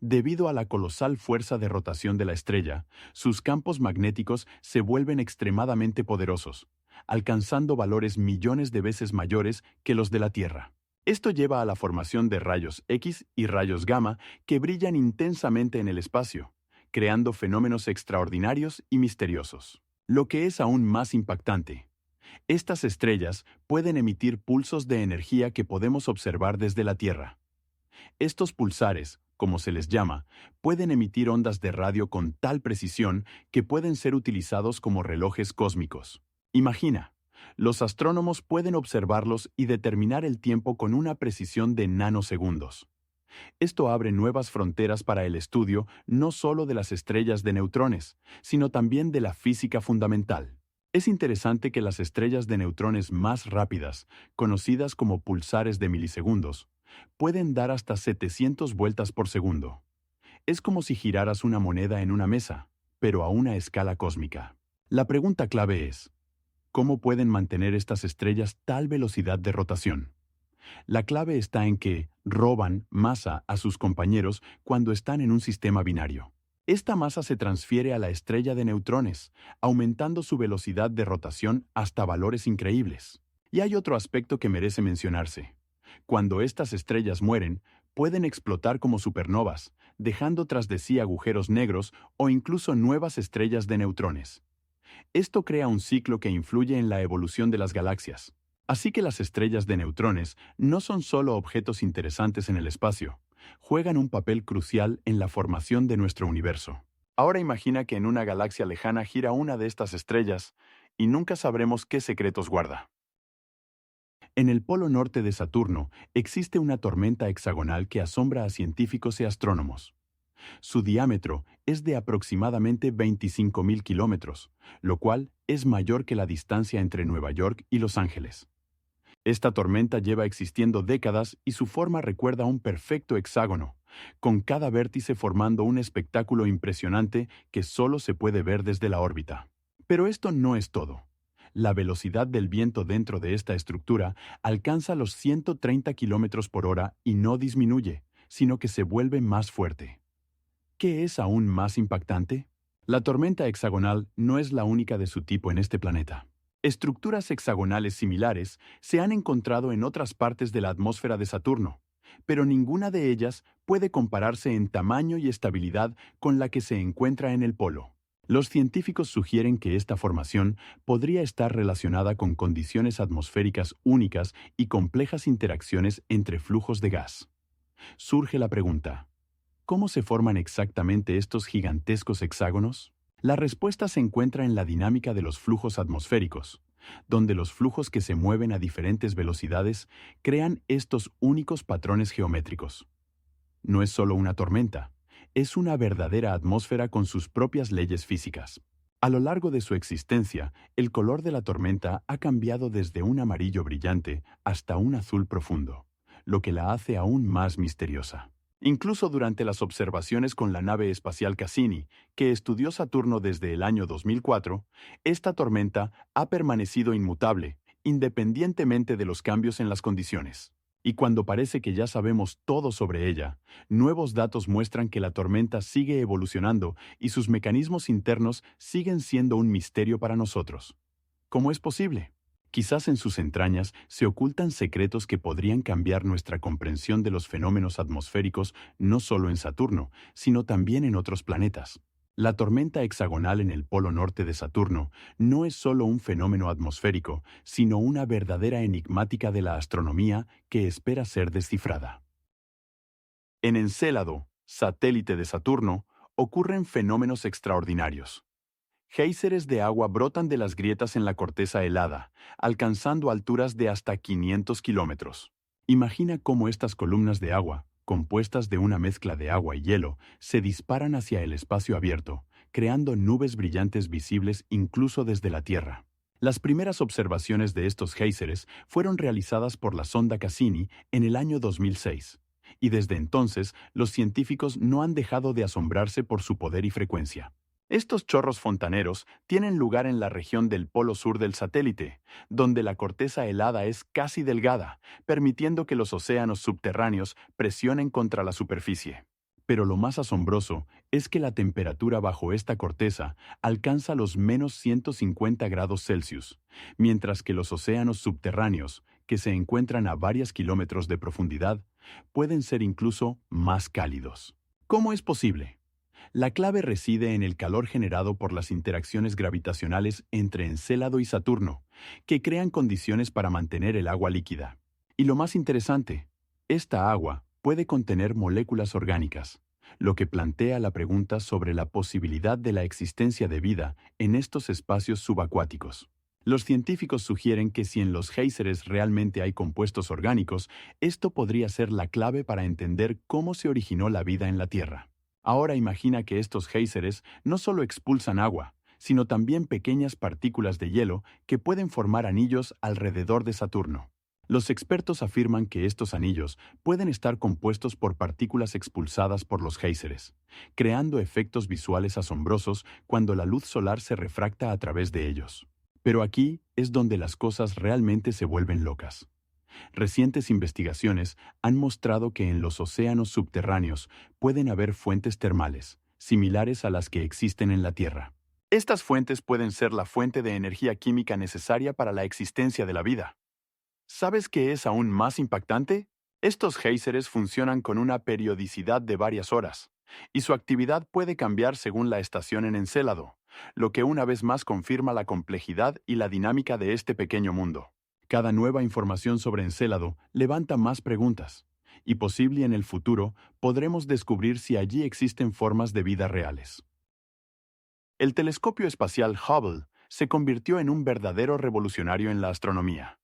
Debido a la colosal fuerza de rotación de la estrella, sus campos magnéticos se vuelven extremadamente poderosos, alcanzando valores millones de veces mayores que los de la Tierra. Esto lleva a la formación de rayos X y rayos gamma que brillan intensamente en el espacio, creando fenómenos extraordinarios y misteriosos. Lo que es aún más impactante, estas estrellas pueden emitir pulsos de energía que podemos observar desde la Tierra. Estos pulsares, como se les llama, pueden emitir ondas de radio con tal precisión que pueden ser utilizados como relojes cósmicos. Imagina, los astrónomos pueden observarlos y determinar el tiempo con una precisión de nanosegundos. Esto abre nuevas fronteras para el estudio no solo de las estrellas de neutrones, sino también de la física fundamental. Es interesante que las estrellas de neutrones más rápidas, conocidas como pulsares de milisegundos, pueden dar hasta 700 vueltas por segundo. Es como si giraras una moneda en una mesa, pero a una escala cósmica. La pregunta clave es, ¿cómo pueden mantener estas estrellas tal velocidad de rotación? La clave está en que roban masa a sus compañeros cuando están en un sistema binario. Esta masa se transfiere a la estrella de neutrones, aumentando su velocidad de rotación hasta valores increíbles. Y hay otro aspecto que merece mencionarse. Cuando estas estrellas mueren, pueden explotar como supernovas, dejando tras de sí agujeros negros o incluso nuevas estrellas de neutrones. Esto crea un ciclo que influye en la evolución de las galaxias. Así que las estrellas de neutrones no son solo objetos interesantes en el espacio, juegan un papel crucial en la formación de nuestro universo. Ahora imagina que en una galaxia lejana gira una de estas estrellas y nunca sabremos qué secretos guarda. En el polo norte de Saturno existe una tormenta hexagonal que asombra a científicos y astrónomos. Su diámetro es de aproximadamente 25.000 kilómetros, lo cual es mayor que la distancia entre Nueva York y Los Ángeles. Esta tormenta lleva existiendo décadas y su forma recuerda un perfecto hexágono, con cada vértice formando un espectáculo impresionante que solo se puede ver desde la órbita. Pero esto no es todo. La velocidad del viento dentro de esta estructura alcanza los 130 kilómetros por hora y no disminuye, sino que se vuelve más fuerte. ¿Qué es aún más impactante? La tormenta hexagonal no es la única de su tipo en este planeta. Estructuras hexagonales similares se han encontrado en otras partes de la atmósfera de Saturno, pero ninguna de ellas puede compararse en tamaño y estabilidad con la que se encuentra en el polo. Los científicos sugieren que esta formación podría estar relacionada con condiciones atmosféricas únicas y complejas interacciones entre flujos de gas. Surge la pregunta, ¿cómo se forman exactamente estos gigantescos hexágonos? La respuesta se encuentra en la dinámica de los flujos atmosféricos, donde los flujos que se mueven a diferentes velocidades crean estos únicos patrones geométricos. No es solo una tormenta, es una verdadera atmósfera con sus propias leyes físicas. A lo largo de su existencia, el color de la tormenta ha cambiado desde un amarillo brillante hasta un azul profundo, lo que la hace aún más misteriosa. Incluso durante las observaciones con la nave espacial Cassini, que estudió Saturno desde el año 2004, esta tormenta ha permanecido inmutable, independientemente de los cambios en las condiciones. Y cuando parece que ya sabemos todo sobre ella, nuevos datos muestran que la tormenta sigue evolucionando y sus mecanismos internos siguen siendo un misterio para nosotros. ¿Cómo es posible? Quizás en sus entrañas se ocultan secretos que podrían cambiar nuestra comprensión de los fenómenos atmosféricos no solo en Saturno, sino también en otros planetas. La tormenta hexagonal en el polo norte de Saturno no es solo un fenómeno atmosférico, sino una verdadera enigmática de la astronomía que espera ser descifrada. En Encélado, satélite de Saturno, ocurren fenómenos extraordinarios. Géiseres de agua brotan de las grietas en la corteza helada, alcanzando alturas de hasta 500 kilómetros. Imagina cómo estas columnas de agua, compuestas de una mezcla de agua y hielo, se disparan hacia el espacio abierto, creando nubes brillantes visibles incluso desde la Tierra. Las primeras observaciones de estos géiseres fueron realizadas por la sonda Cassini en el año 2006, y desde entonces los científicos no han dejado de asombrarse por su poder y frecuencia. Estos chorros fontaneros tienen lugar en la región del polo sur del satélite, donde la corteza helada es casi delgada, permitiendo que los océanos subterráneos presionen contra la superficie. Pero lo más asombroso es que la temperatura bajo esta corteza alcanza los menos 150 grados Celsius, mientras que los océanos subterráneos, que se encuentran a varios kilómetros de profundidad, pueden ser incluso más cálidos. ¿Cómo es posible? La clave reside en el calor generado por las interacciones gravitacionales entre Encélado y Saturno, que crean condiciones para mantener el agua líquida. Y lo más interesante, esta agua puede contener moléculas orgánicas, lo que plantea la pregunta sobre la posibilidad de la existencia de vida en estos espacios subacuáticos. Los científicos sugieren que si en los géiseres realmente hay compuestos orgánicos, esto podría ser la clave para entender cómo se originó la vida en la Tierra. Ahora imagina que estos géiseres no solo expulsan agua, sino también pequeñas partículas de hielo que pueden formar anillos alrededor de Saturno. Los expertos afirman que estos anillos pueden estar compuestos por partículas expulsadas por los géiseres, creando efectos visuales asombrosos cuando la luz solar se refracta a través de ellos. Pero aquí es donde las cosas realmente se vuelven locas. Recientes investigaciones han mostrado que en los océanos subterráneos pueden haber fuentes termales, similares a las que existen en la Tierra. Estas fuentes pueden ser la fuente de energía química necesaria para la existencia de la vida. ¿Sabes qué es aún más impactante? Estos géiseres funcionan con una periodicidad de varias horas, y su actividad puede cambiar según la estación en Encélado, lo que una vez más confirma la complejidad y la dinámica de este pequeño mundo. Cada nueva información sobre Encélado levanta más preguntas, y posible en el futuro podremos descubrir si allí existen formas de vida reales. El telescopio espacial Hubble se convirtió en un verdadero revolucionario en la astronomía.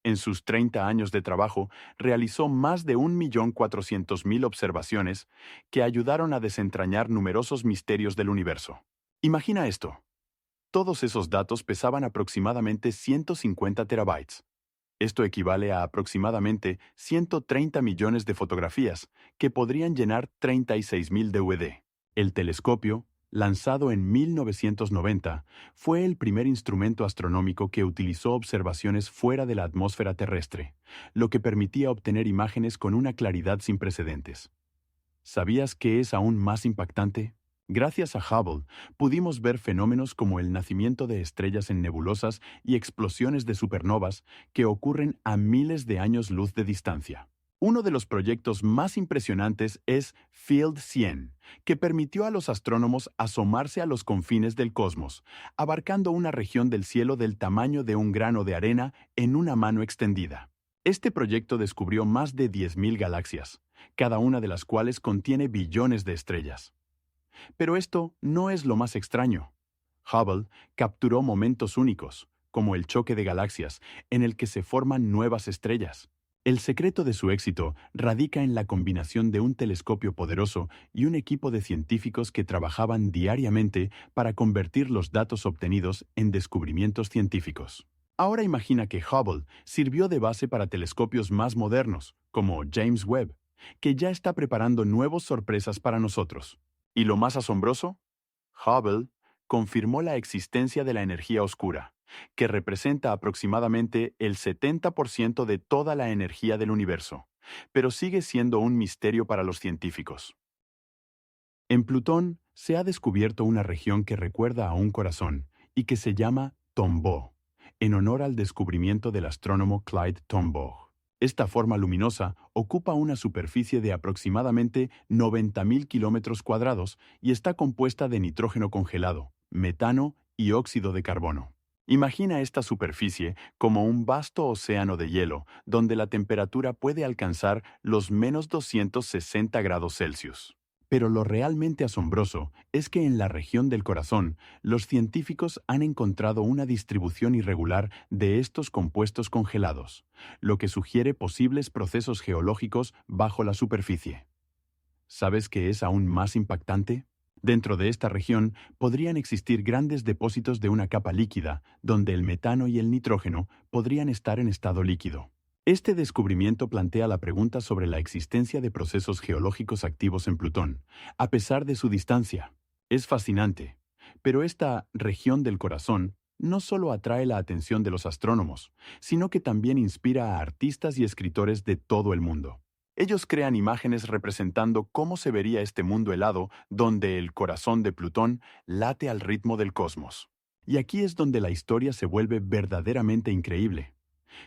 En sus 30 años de trabajo, realizó más de 1.400.000 observaciones que ayudaron a desentrañar numerosos misterios del universo. Imagina esto. Todos esos datos pesaban aproximadamente 150 terabytes. Esto equivale a aproximadamente 130 millones de fotografías, que podrían llenar 36.000 DVD. El telescopio, lanzado en 1990, fue el primer instrumento astronómico que utilizó observaciones fuera de la atmósfera terrestre, lo que permitía obtener imágenes con una claridad sin precedentes. ¿Sabías qué es aún más impactante? Gracias a Hubble, pudimos ver fenómenos como el nacimiento de estrellas en nebulosas y explosiones de supernovas que ocurren a miles de años luz de distancia. Uno de los proyectos más impresionantes es Field 100, que permitió a los astrónomos asomarse a los confines del cosmos, abarcando una región del cielo del tamaño de un grano de arena en una mano extendida. Este proyecto descubrió más de 10.000 galaxias, cada una de las cuales contiene billones de estrellas. Pero esto no es lo más extraño. Hubble capturó momentos únicos, como el choque de galaxias, en el que se forman nuevas estrellas. El secreto de su éxito radica en la combinación de un telescopio poderoso y un equipo de científicos que trabajaban diariamente para convertir los datos obtenidos en descubrimientos científicos. Ahora imagina que Hubble sirvió de base para telescopios más modernos, como James Webb, que ya está preparando nuevas sorpresas para nosotros. ¿Y lo más asombroso? Hubble confirmó la existencia de la energía oscura, que representa aproximadamente el 70% de toda la energía del universo, pero sigue siendo un misterio para los científicos. En Plutón se ha descubierto una región que recuerda a un corazón y que se llama Tombaugh, en honor al descubrimiento del astrónomo Clyde Tombaugh. Esta forma luminosa ocupa una superficie de aproximadamente 90.000 kilómetros cuadrados y está compuesta de nitrógeno congelado, metano y óxido de carbono. Imagina esta superficie como un vasto océano de hielo, donde la temperatura puede alcanzar los menos 260 grados Celsius. Pero lo realmente asombroso es que en la región del corazón, los científicos han encontrado una distribución irregular de estos compuestos congelados, lo que sugiere posibles procesos geológicos bajo la superficie. ¿Sabes qué es aún más impactante? Dentro de esta región podrían existir grandes depósitos de una capa líquida, donde el metano y el nitrógeno podrían estar en estado líquido. Este descubrimiento plantea la pregunta sobre la existencia de procesos geológicos activos en Plutón, a pesar de su distancia. Es fascinante, pero esta región del corazón no solo atrae la atención de los astrónomos, sino que también inspira a artistas y escritores de todo el mundo. Ellos crean imágenes representando cómo se vería este mundo helado donde el corazón de Plutón late al ritmo del cosmos. Y aquí es donde la historia se vuelve verdaderamente increíble.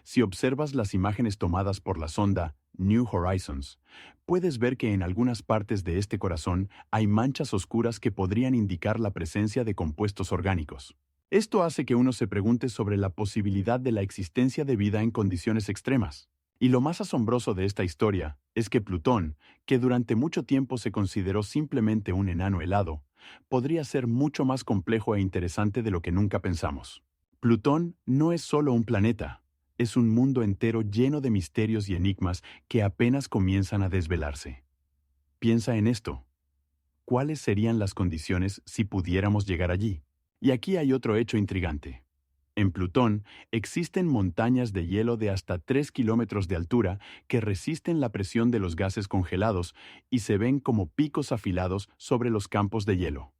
Si observas las imágenes tomadas por la sonda New Horizons, puedes ver que en algunas partes de este corazón hay manchas oscuras que podrían indicar la presencia de compuestos orgánicos. Esto hace que uno se pregunte sobre la posibilidad de la existencia de vida en condiciones extremas. Y lo más asombroso de esta historia es que Plutón, que durante mucho tiempo se consideró simplemente un enano helado, podría ser mucho más complejo e interesante de lo que nunca pensamos. Plutón no es solo un planeta, es un mundo entero lleno de misterios y enigmas que apenas comienzan a desvelarse. Piensa en esto. ¿Cuáles serían las condiciones si pudiéramos llegar allí? Y aquí hay otro hecho intrigante. En Plutón existen montañas de hielo de hasta 3 kilómetros de altura que resisten la presión de los gases congelados y se ven como picos afilados sobre los campos de hielo.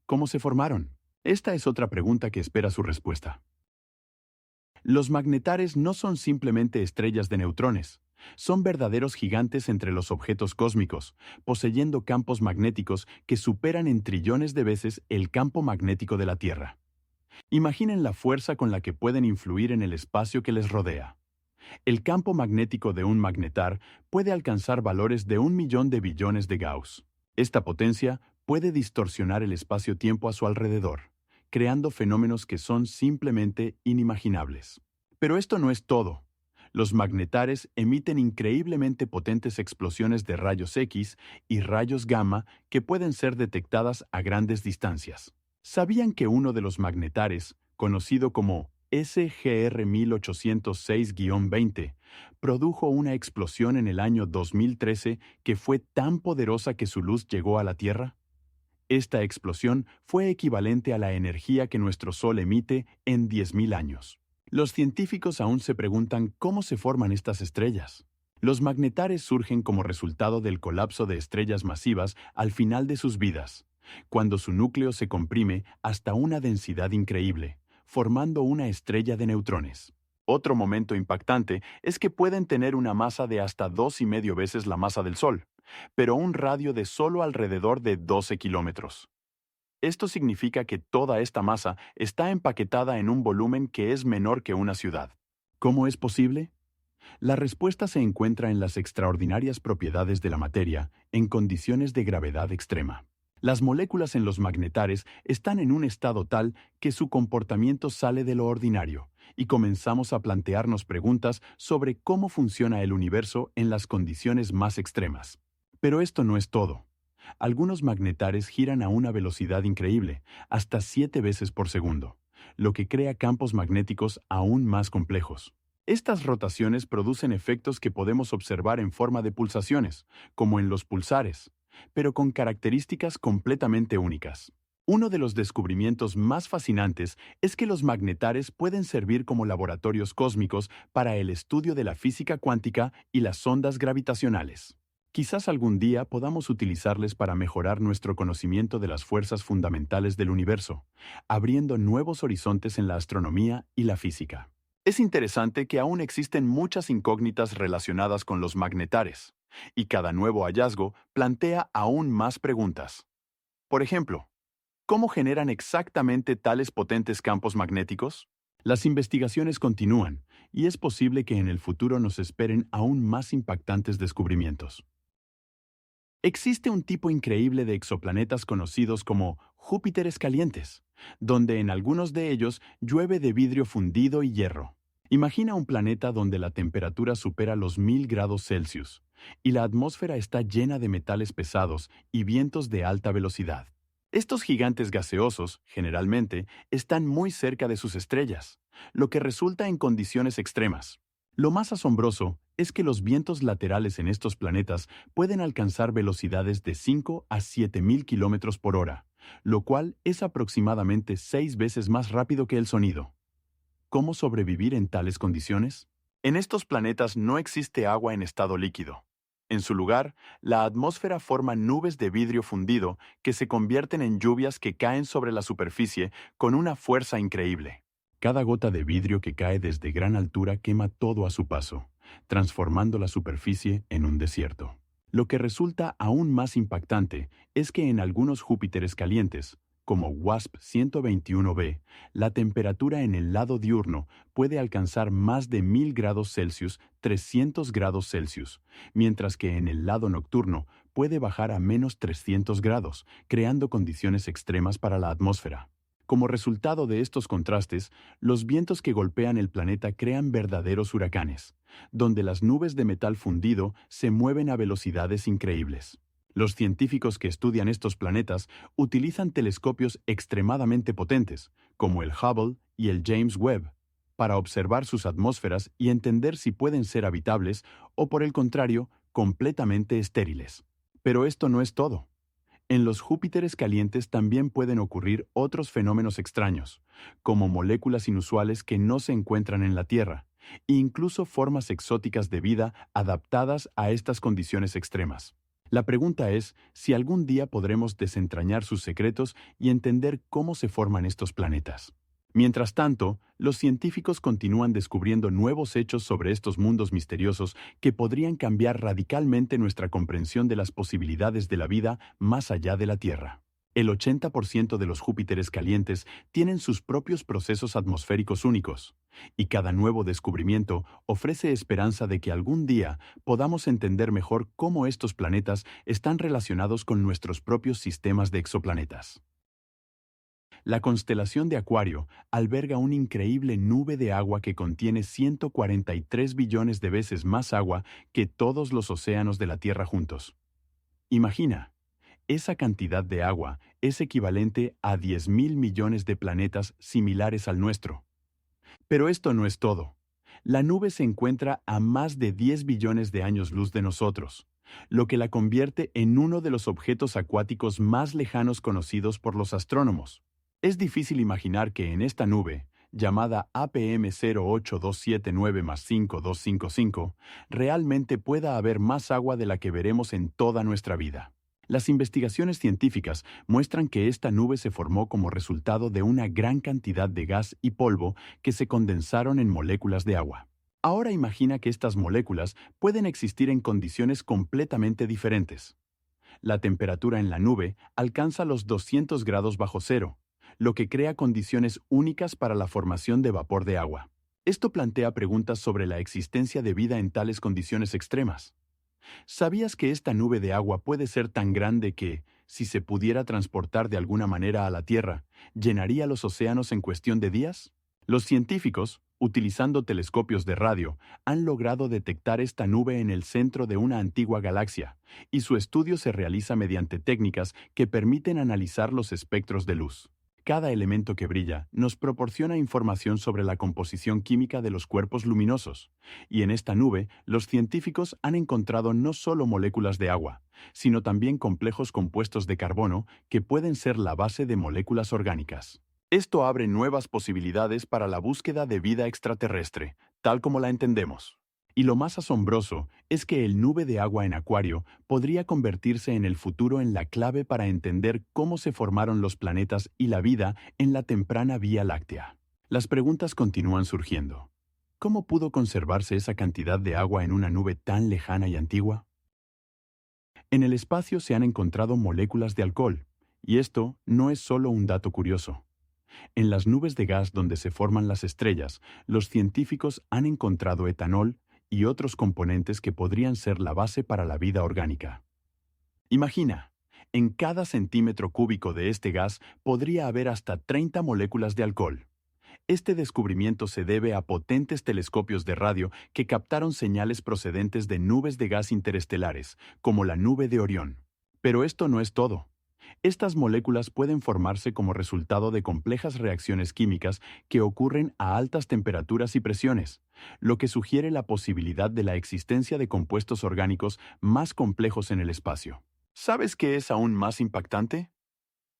¿Cómo se formaron? Esta es otra pregunta que espera su respuesta. Los magnetares no son simplemente estrellas de neutrones, son verdaderos gigantes entre los objetos cósmicos, poseyendo campos magnéticos que superan en trillones de veces el campo magnético de la Tierra. Imaginen la fuerza con la que pueden influir en el espacio que les rodea. El campo magnético de un magnetar puede alcanzar valores de 1 millón de billones de Gauss. Esta potencia puede distorsionar el espacio-tiempo a su alrededor, creando fenómenos que son simplemente inimaginables. Pero esto no es todo. Los magnetares emiten increíblemente potentes explosiones de rayos X y rayos gamma que pueden ser detectadas a grandes distancias. ¿Sabían que uno de los magnetares, conocido como SGR 1806-20, produjo una explosión en el año 2013 que fue tan poderosa que su luz llegó a la Tierra? Esta explosión fue equivalente a la energía que nuestro Sol emite en 10.000 años. Los científicos aún se preguntan cómo se forman estas estrellas. Los magnetares surgen como resultado del colapso de estrellas masivas al final de sus vidas, cuando su núcleo se comprime hasta una densidad increíble, formando una estrella de neutrones. Otro momento impactante es que pueden tener una masa de hasta 2,5 veces la masa del Sol, pero un radio de solo alrededor de 12 kilómetros. Esto significa que toda esta masa está empaquetada en un volumen que es menor que una ciudad. ¿Cómo es posible? La respuesta se encuentra en las extraordinarias propiedades de la materia en condiciones de gravedad extrema. Las moléculas en los magnetares están en un estado tal que su comportamiento sale de lo ordinario, y comenzamos a plantearnos preguntas sobre cómo funciona el universo en las condiciones más extremas. Pero esto no es todo. Algunos magnetares giran a una velocidad increíble, hasta 7 veces por segundo, lo que crea campos magnéticos aún más complejos. Estas rotaciones producen efectos que podemos observar en forma de pulsaciones, como en los pulsares, pero con características completamente únicas. Uno de los descubrimientos más fascinantes es que los magnetares pueden servir como laboratorios cósmicos para el estudio de la física cuántica y las ondas gravitacionales. Quizás algún día podamos utilizarles para mejorar nuestro conocimiento de las fuerzas fundamentales del universo, abriendo nuevos horizontes en la astronomía y la física. Es interesante que aún existen muchas incógnitas relacionadas con los magnetares, y cada nuevo hallazgo plantea aún más preguntas. Por ejemplo, ¿cómo generan exactamente tales potentes campos magnéticos? Las investigaciones continúan, y es posible que en el futuro nos esperen aún más impactantes descubrimientos. Existe un tipo increíble de exoplanetas conocidos como Júpiteres calientes, donde en algunos de ellos llueve de vidrio fundido y hierro. Imagina un planeta donde la temperatura supera los 1000 grados Celsius y la atmósfera está llena de metales pesados y vientos de alta velocidad. Estos gigantes gaseosos, generalmente, están muy cerca de sus estrellas, lo que resulta en condiciones extremas. Lo más asombroso es que los vientos laterales en estos planetas pueden alcanzar velocidades de 5 a 7.000 kilómetros por hora, lo cual es aproximadamente 6 veces más rápido que el sonido. ¿Cómo sobrevivir en tales condiciones? En estos planetas no existe agua en estado líquido. En su lugar, la atmósfera forma nubes de vidrio fundido que se convierten en lluvias que caen sobre la superficie con una fuerza increíble. Cada gota de vidrio que cae desde gran altura quema todo a su paso, transformando la superficie en un desierto. Lo que resulta aún más impactante es que en algunos Júpiteres calientes, como WASP-121b, la temperatura en el lado diurno puede alcanzar más de 1000 grados Celsius, 300 grados Celsius, mientras que en el lado nocturno puede bajar a menos 300 grados, creando condiciones extremas para la atmósfera. Como resultado de estos contrastes, los vientos que golpean el planeta crean verdaderos huracanes, donde las nubes de metal fundido se mueven a velocidades increíbles. Los científicos que estudian estos planetas utilizan telescopios extremadamente potentes, como el Hubble y el James Webb, para observar sus atmósferas y entender si pueden ser habitables o, por el contrario, completamente estériles. Pero esto no es todo. En los Júpiteres calientes también pueden ocurrir otros fenómenos extraños, como moléculas inusuales que no se encuentran en la Tierra, e incluso formas exóticas de vida adaptadas a estas condiciones extremas. La pregunta es si algún día podremos desentrañar sus secretos y entender cómo se forman estos planetas. Mientras tanto, los científicos continúan descubriendo nuevos hechos sobre estos mundos misteriosos que podrían cambiar radicalmente nuestra comprensión de las posibilidades de la vida más allá de la Tierra. El 80% de los Júpiteres calientes tienen sus propios procesos atmosféricos únicos, y cada nuevo descubrimiento ofrece esperanza de que algún día podamos entender mejor cómo estos planetas están relacionados con nuestros propios sistemas de exoplanetas. La constelación de Acuario alberga una increíble nube de agua que contiene 143 billones de veces más agua que todos los océanos de la Tierra juntos. Imagina, esa cantidad de agua es equivalente a 10.000 millones de planetas similares al nuestro. Pero esto no es todo. La nube se encuentra a más de 10 billones de años luz de nosotros, lo que la convierte en uno de los objetos acuáticos más lejanos conocidos por los astrónomos. Es difícil imaginar que en esta nube, llamada APM 08279+5255, realmente pueda haber más agua de la que veremos en toda nuestra vida. Las investigaciones científicas muestran que esta nube se formó como resultado de una gran cantidad de gas y polvo que se condensaron en moléculas de agua. Ahora imagina que estas moléculas pueden existir en condiciones completamente diferentes. La temperatura en la nube alcanza los 200 grados bajo cero, lo que crea condiciones únicas para la formación de vapor de agua. Esto plantea preguntas sobre la existencia de vida en tales condiciones extremas. ¿Sabías que esta nube de agua puede ser tan grande que, si se pudiera transportar de alguna manera a la Tierra, llenaría los océanos en cuestión de días? Los científicos, utilizando telescopios de radio, han logrado detectar esta nube en el centro de una antigua galaxia, y su estudio se realiza mediante técnicas que permiten analizar los espectros de luz. Cada elemento que brilla nos proporciona información sobre la composición química de los cuerpos luminosos, y en esta nube los científicos han encontrado no solo moléculas de agua, sino también complejos compuestos de carbono que pueden ser la base de moléculas orgánicas. Esto abre nuevas posibilidades para la búsqueda de vida extraterrestre, tal como la entendemos. Y lo más asombroso es que el nube de agua en Acuario podría convertirse en el futuro en la clave para entender cómo se formaron los planetas y la vida en la temprana Vía Láctea. Las preguntas continúan surgiendo. ¿Cómo pudo conservarse esa cantidad de agua en una nube tan lejana y antigua? En el espacio se han encontrado moléculas de alcohol, y esto no es solo un dato curioso. En las nubes de gas donde se forman las estrellas, los científicos han encontrado etanol y otros componentes que podrían ser la base para la vida orgánica. Imagina, en cada centímetro cúbico de este gas podría haber hasta 30 moléculas de alcohol. Este descubrimiento se debe a potentes telescopios de radio que captaron señales procedentes de nubes de gas interestelares, como la nube de Orión. Pero esto no es todo. Estas moléculas pueden formarse como resultado de complejas reacciones químicas que ocurren a altas temperaturas y presiones, lo que sugiere la posibilidad de la existencia de compuestos orgánicos más complejos en el espacio. ¿Sabes qué es aún más impactante?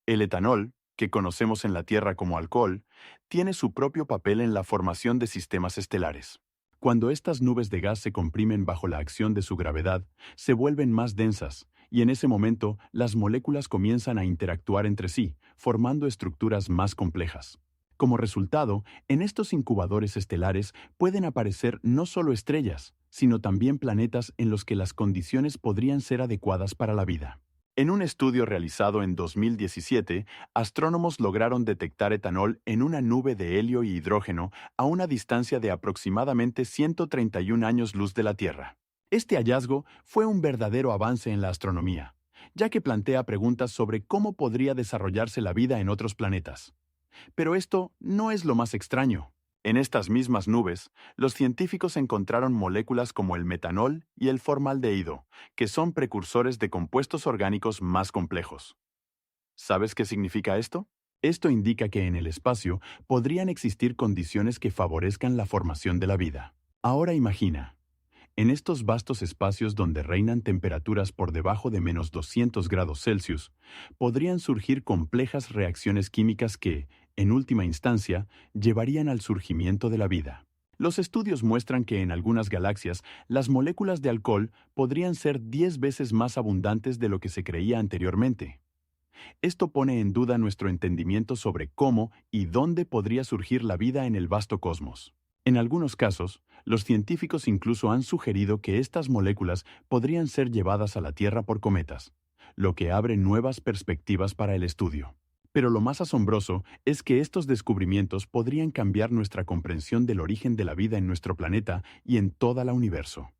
El etanol, que conocemos en la Tierra como alcohol, tiene su propio papel en la formación de sistemas estelares. Cuando estas nubes de gas se comprimen bajo la acción de su gravedad, se vuelven más densas, y en ese momento las moléculas comienzan a interactuar entre sí, formando estructuras más complejas. Como resultado, en estos incubadores estelares pueden aparecer no solo estrellas, sino también planetas en los que las condiciones podrían ser adecuadas para la vida. En un estudio realizado en 2017, astrónomos lograron detectar etanol en una nube de helio y hidrógeno a una distancia de aproximadamente 131 años luz de la Tierra. Este hallazgo fue un verdadero avance en la astronomía, ya que plantea preguntas sobre cómo podría desarrollarse la vida en otros planetas. Pero esto no es lo más extraño. En estas mismas nubes, los científicos encontraron moléculas como el metanol y el formaldehído, que son precursores de compuestos orgánicos más complejos. ¿Sabes qué significa esto? Esto indica que en el espacio podrían existir condiciones que favorezcan la formación de la vida. Ahora imagina, en estos vastos espacios donde reinan temperaturas por debajo de -200 °C, podrían surgir complejas reacciones químicas que, en última instancia, llevarían al surgimiento de la vida. Los estudios muestran que en algunas galaxias las moléculas de alcohol podrían ser 10 veces más abundantes de lo que se creía anteriormente. Esto pone en duda nuestro entendimiento sobre cómo y dónde podría surgir la vida en el vasto cosmos. En algunos casos, los científicos incluso han sugerido que estas moléculas podrían ser llevadas a la Tierra por cometas, lo que abre nuevas perspectivas para el estudio. Pero lo más asombroso es que estos descubrimientos podrían cambiar nuestra comprensión del origen de la vida en nuestro planeta y en toda la universo.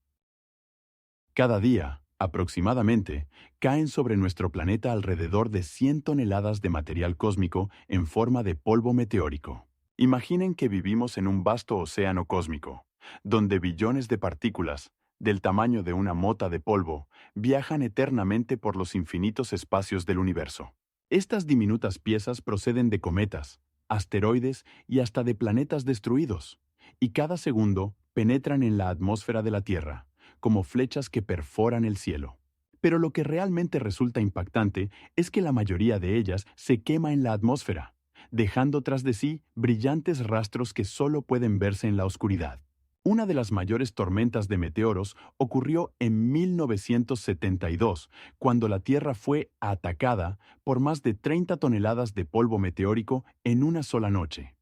Cada día, aproximadamente, caen sobre nuestro planeta alrededor de 100 toneladas de material cósmico en forma de polvo meteórico. Imaginen que vivimos en un vasto océano cósmico, donde billones de partículas, del tamaño de una mota de polvo, viajan eternamente por los infinitos espacios del universo. Estas diminutas piezas proceden de cometas, asteroides y hasta de planetas destruidos, y cada segundo penetran en la atmósfera de la Tierra, como flechas que perforan el cielo. Pero lo que realmente resulta impactante es que la mayoría de ellas se quema en la atmósfera, dejando tras de sí brillantes rastros que solo pueden verse en la oscuridad. Una de las mayores tormentas de meteoros ocurrió en 1972, cuando la Tierra fue atacada por más de 30 toneladas de polvo meteórico en una sola noche.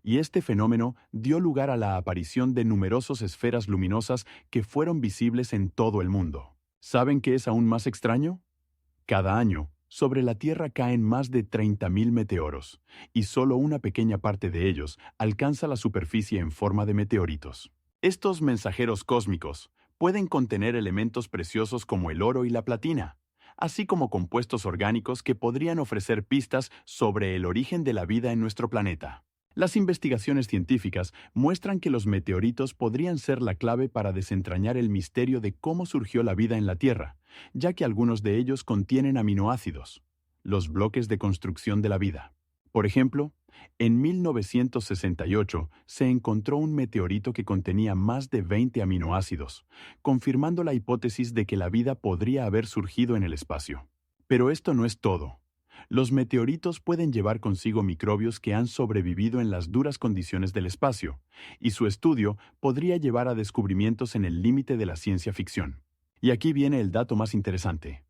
Y este fenómeno dio lugar a la aparición de numerosas esferas luminosas que fueron visibles en todo el mundo. ¿Saben qué es aún más extraño? Cada año, sobre la Tierra caen más de 30.000 meteoros, y solo una pequeña parte de ellos alcanza la superficie en forma de meteoritos. Estos mensajeros cósmicos pueden contener elementos preciosos como el oro y la platina, así como compuestos orgánicos que podrían ofrecer pistas sobre el origen de la vida en nuestro planeta. Las investigaciones científicas muestran que los meteoritos podrían ser la clave para desentrañar el misterio de cómo surgió la vida en la Tierra, ya que algunos de ellos contienen aminoácidos, los bloques de construcción de la vida. Por ejemplo, en 1968 se encontró un meteorito que contenía más de 20 aminoácidos, confirmando la hipótesis de que la vida podría haber surgido en el espacio. Pero esto no es todo. Los meteoritos pueden llevar consigo microbios que han sobrevivido en las duras condiciones del espacio, y su estudio podría llevar a descubrimientos en el límite de la ciencia ficción. Y aquí viene el dato más interesante.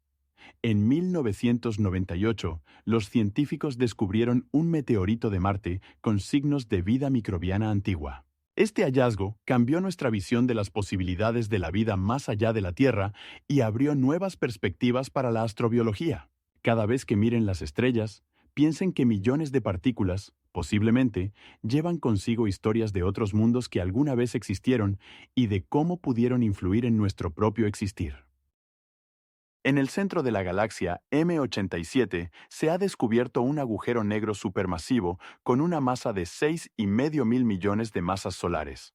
En 1998, los científicos descubrieron un meteorito de Marte con signos de vida microbiana antigua. Este hallazgo cambió nuestra visión de las posibilidades de la vida más allá de la Tierra y abrió nuevas perspectivas para la astrobiología. Cada vez que miren las estrellas, piensen que millones de partículas, posiblemente, llevan consigo historias de otros mundos que alguna vez existieron y de cómo pudieron influir en nuestro propio existir. En el centro de la galaxia M87 se ha descubierto un agujero negro supermasivo con una masa de 6,5 mil millones de masas solares.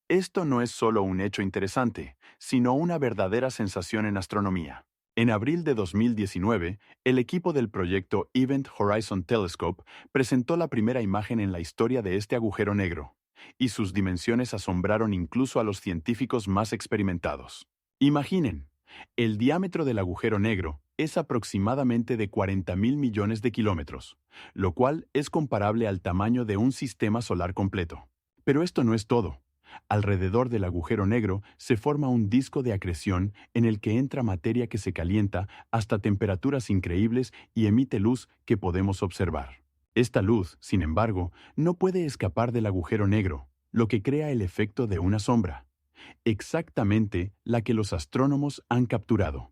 Esto no es solo un hecho interesante, sino una verdadera sensación en astronomía. En abril de 2019, el equipo del proyecto Event Horizon Telescope presentó la primera imagen en la historia de este agujero negro, y sus dimensiones asombraron incluso a los científicos más experimentados. Imaginen, el diámetro del agujero negro es aproximadamente de 40.000 millones de kilómetros, lo cual es comparable al tamaño de un sistema solar completo. Pero esto no es todo. Alrededor del agujero negro se forma un disco de acreción en el que entra materia que se calienta hasta temperaturas increíbles y emite luz que podemos observar. Esta luz, sin embargo, no puede escapar del agujero negro, lo que crea el efecto de una sombra, exactamente la que los astrónomos han capturado.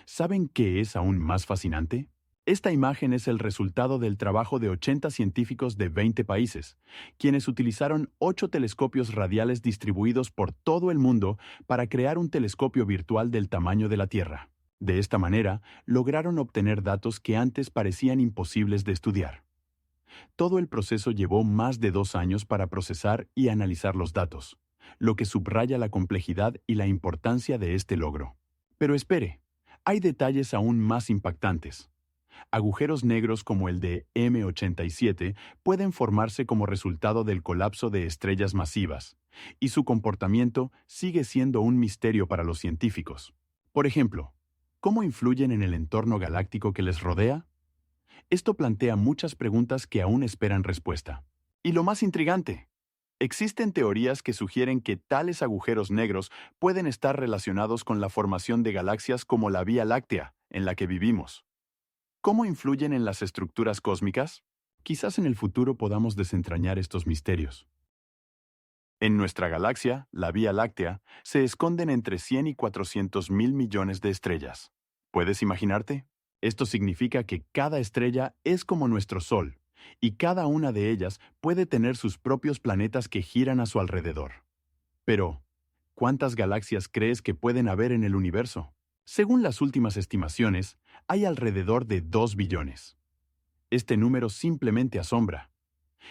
¿Saben qué es aún más fascinante? Esta imagen es el resultado del trabajo de 80 científicos de 20 países, quienes utilizaron 8 telescopios radiales distribuidos por todo el mundo para crear un telescopio virtual del tamaño de la Tierra. De esta manera, lograron obtener datos que antes parecían imposibles de estudiar. Todo el proceso llevó más de 2 años para procesar y analizar los datos, lo que subraya la complejidad y la importancia de este logro. Pero espere, hay detalles aún más impactantes. Agujeros negros como el de M87 pueden formarse como resultado del colapso de estrellas masivas, y su comportamiento sigue siendo un misterio para los científicos. Por ejemplo, ¿cómo influyen en el entorno galáctico que les rodea? Esto plantea muchas preguntas que aún esperan respuesta. Y lo más intrigante, existen teorías que sugieren que tales agujeros negros pueden estar relacionados con la formación de galaxias como la Vía Láctea, en la que vivimos. ¿Cómo influyen en las estructuras cósmicas? Quizás en el futuro podamos desentrañar estos misterios. En nuestra galaxia, la Vía Láctea, se esconden entre 100 y 400 mil millones de estrellas. ¿Puedes imaginarte? Esto significa que cada estrella es como nuestro Sol, y cada una de ellas puede tener sus propios planetas que giran a su alrededor. Pero, ¿cuántas galaxias crees que pueden haber en el universo? Según las últimas estimaciones, hay alrededor de 2 billones. Este número simplemente asombra.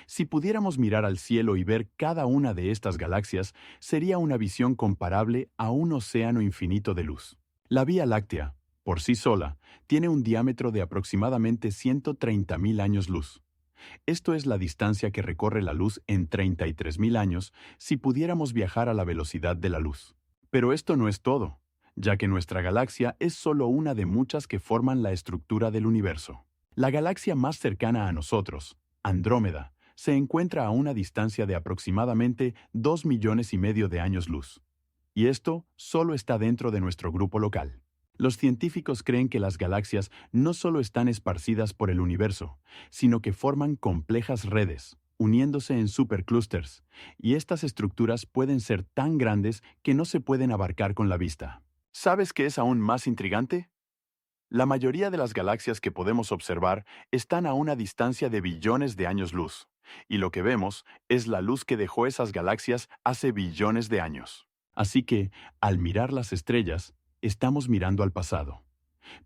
Si pudiéramos mirar al cielo y ver cada una de estas galaxias, sería una visión comparable a un océano infinito de luz. La Vía Láctea, por sí sola, tiene un diámetro de aproximadamente 130.000 años luz. Esto es la distancia que recorre la luz en 33.000 años si pudiéramos viajar a la velocidad de la luz. Pero esto no es todo, ya que nuestra galaxia es solo una de muchas que forman la estructura del universo. La galaxia más cercana a nosotros, Andrómeda, se encuentra a una distancia de aproximadamente 2,5 millones de años luz. Y esto solo está dentro de nuestro grupo local. Los científicos creen que las galaxias no solo están esparcidas por el universo, sino que forman complejas redes, uniéndose en superclústeres, y estas estructuras pueden ser tan grandes que no se pueden abarcar con la vista. ¿Sabes qué es aún más intrigante? La mayoría de las galaxias que podemos observar están a una distancia de billones de años luz, y lo que vemos es la luz que dejó esas galaxias hace billones de años. Así que, al mirar las estrellas, estamos mirando al pasado.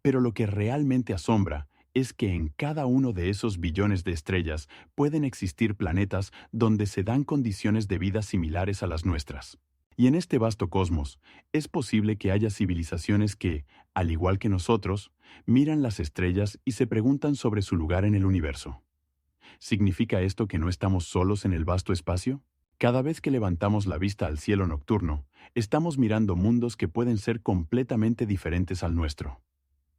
Pero lo que realmente asombra es que en cada uno de esos billones de estrellas pueden existir planetas donde se dan condiciones de vida similares a las nuestras. Y en este vasto cosmos, es posible que haya civilizaciones que, al igual que nosotros, miran las estrellas y se preguntan sobre su lugar en el universo. ¿Significa esto que no estamos solos en el vasto espacio? Cada vez que levantamos la vista al cielo nocturno, estamos mirando mundos que pueden ser completamente diferentes al nuestro.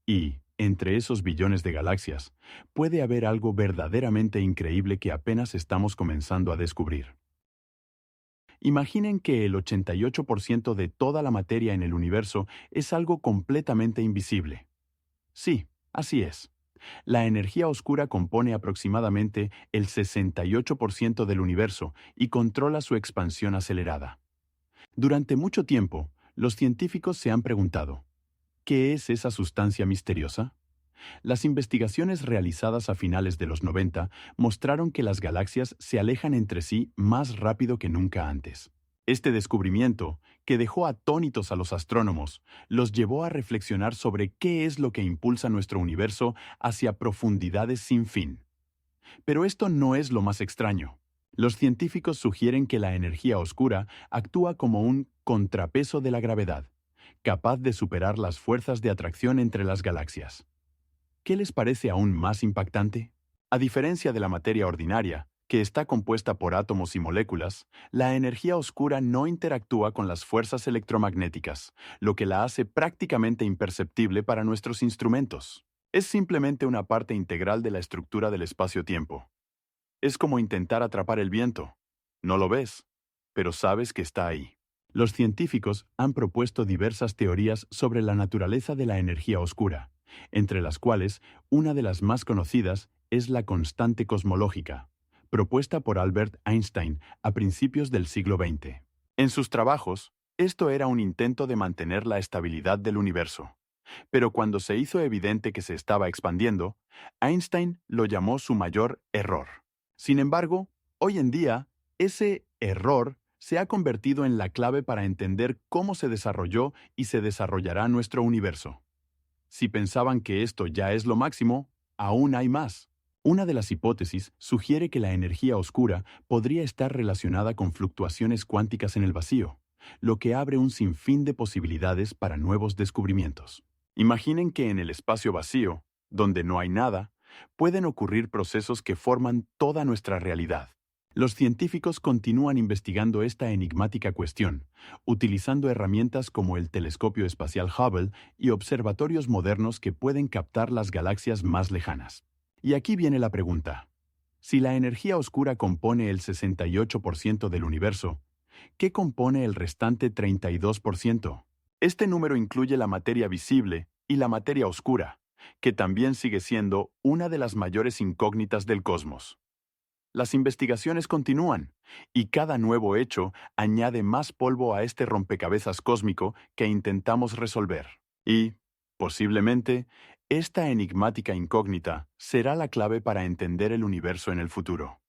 Y, entre esos billones de galaxias, puede haber algo verdaderamente increíble que apenas estamos comenzando a descubrir. Imaginen que el 88% de toda la materia en el universo es algo completamente invisible. Sí, así es. La energía oscura compone aproximadamente el 68% del universo y controla su expansión acelerada. Durante mucho tiempo, los científicos se han preguntado, ¿qué es esa sustancia misteriosa? Las investigaciones realizadas a finales de los 90 mostraron que las galaxias se alejan entre sí más rápido que nunca antes. Este descubrimiento, que dejó atónitos a los astrónomos, los llevó a reflexionar sobre qué es lo que impulsa nuestro universo hacia profundidades sin fin. Pero esto no es lo más extraño. Los científicos sugieren que la energía oscura actúa como un contrapeso de la gravedad, capaz de superar las fuerzas de atracción entre las galaxias. ¿Qué les parece aún más impactante? A diferencia de la materia ordinaria, que está compuesta por átomos y moléculas, la energía oscura no interactúa con las fuerzas electromagnéticas, lo que la hace prácticamente imperceptible para nuestros instrumentos. Es simplemente una parte integral de la estructura del espacio-tiempo. Es como intentar atrapar el viento. No lo ves, pero sabes que está ahí. Los científicos han propuesto diversas teorías sobre la naturaleza de la energía oscura, entre las cuales una de las más conocidas es la constante cosmológica, propuesta por Albert Einstein a principios del siglo XX. En sus trabajos, esto era un intento de mantener la estabilidad del universo, Pero cuando se hizo evidente que se estaba expandiendo, Einstein lo llamó su mayor error. Sin embargo, hoy en día, ese error se ha convertido en la clave para entender cómo se desarrolló y se desarrollará nuestro universo. Si pensaban que esto ya es lo máximo, aún hay más. Una de las hipótesis sugiere que la energía oscura podría estar relacionada con fluctuaciones cuánticas en el vacío, lo que abre un sinfín de posibilidades para nuevos descubrimientos. Imaginen que en el espacio vacío, donde no hay nada, pueden ocurrir procesos que forman toda nuestra realidad. Los científicos continúan investigando esta enigmática cuestión, utilizando herramientas como el telescopio espacial Hubble y observatorios modernos que pueden captar las galaxias más lejanas. Y aquí viene la pregunta. Si la energía oscura compone el 68% del universo, ¿qué compone el restante 32%? Este número incluye la materia visible y la materia oscura, que también sigue siendo una de las mayores incógnitas del cosmos. Las investigaciones continúan, y cada nuevo hecho añade más polvo a este rompecabezas cósmico que intentamos resolver. Y, posiblemente, esta enigmática incógnita será la clave para entender el universo en el futuro.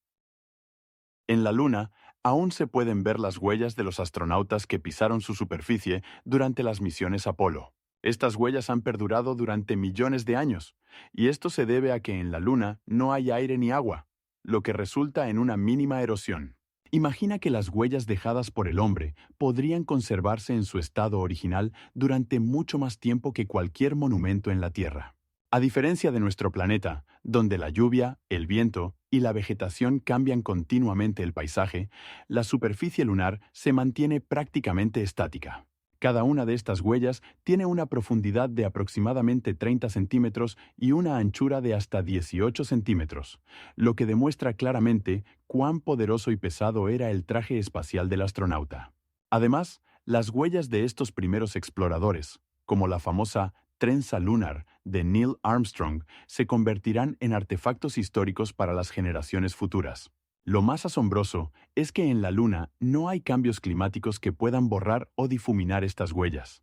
En la Luna, aún se pueden ver las huellas de los astronautas que pisaron su superficie durante las misiones Apolo. Estas huellas han perdurado durante millones de años, y esto se debe a que en la Luna no hay aire ni agua, lo que resulta en una mínima erosión. Imagina que las huellas dejadas por el hombre podrían conservarse en su estado original durante mucho más tiempo que cualquier monumento en la Tierra. A diferencia de nuestro planeta, donde la lluvia, el viento y la vegetación cambian continuamente el paisaje, la superficie lunar se mantiene prácticamente estática. Cada una de estas huellas tiene una profundidad de aproximadamente 30 centímetros y una anchura de hasta 18 centímetros, lo que demuestra claramente cuán poderoso y pesado era el traje espacial del astronauta. Además, las huellas de estos primeros exploradores, como la famosa trenza lunar de Neil Armstrong, se convertirán en artefactos históricos para las generaciones futuras. Lo más asombroso es que en la Luna no hay cambios climáticos que puedan borrar o difuminar estas huellas.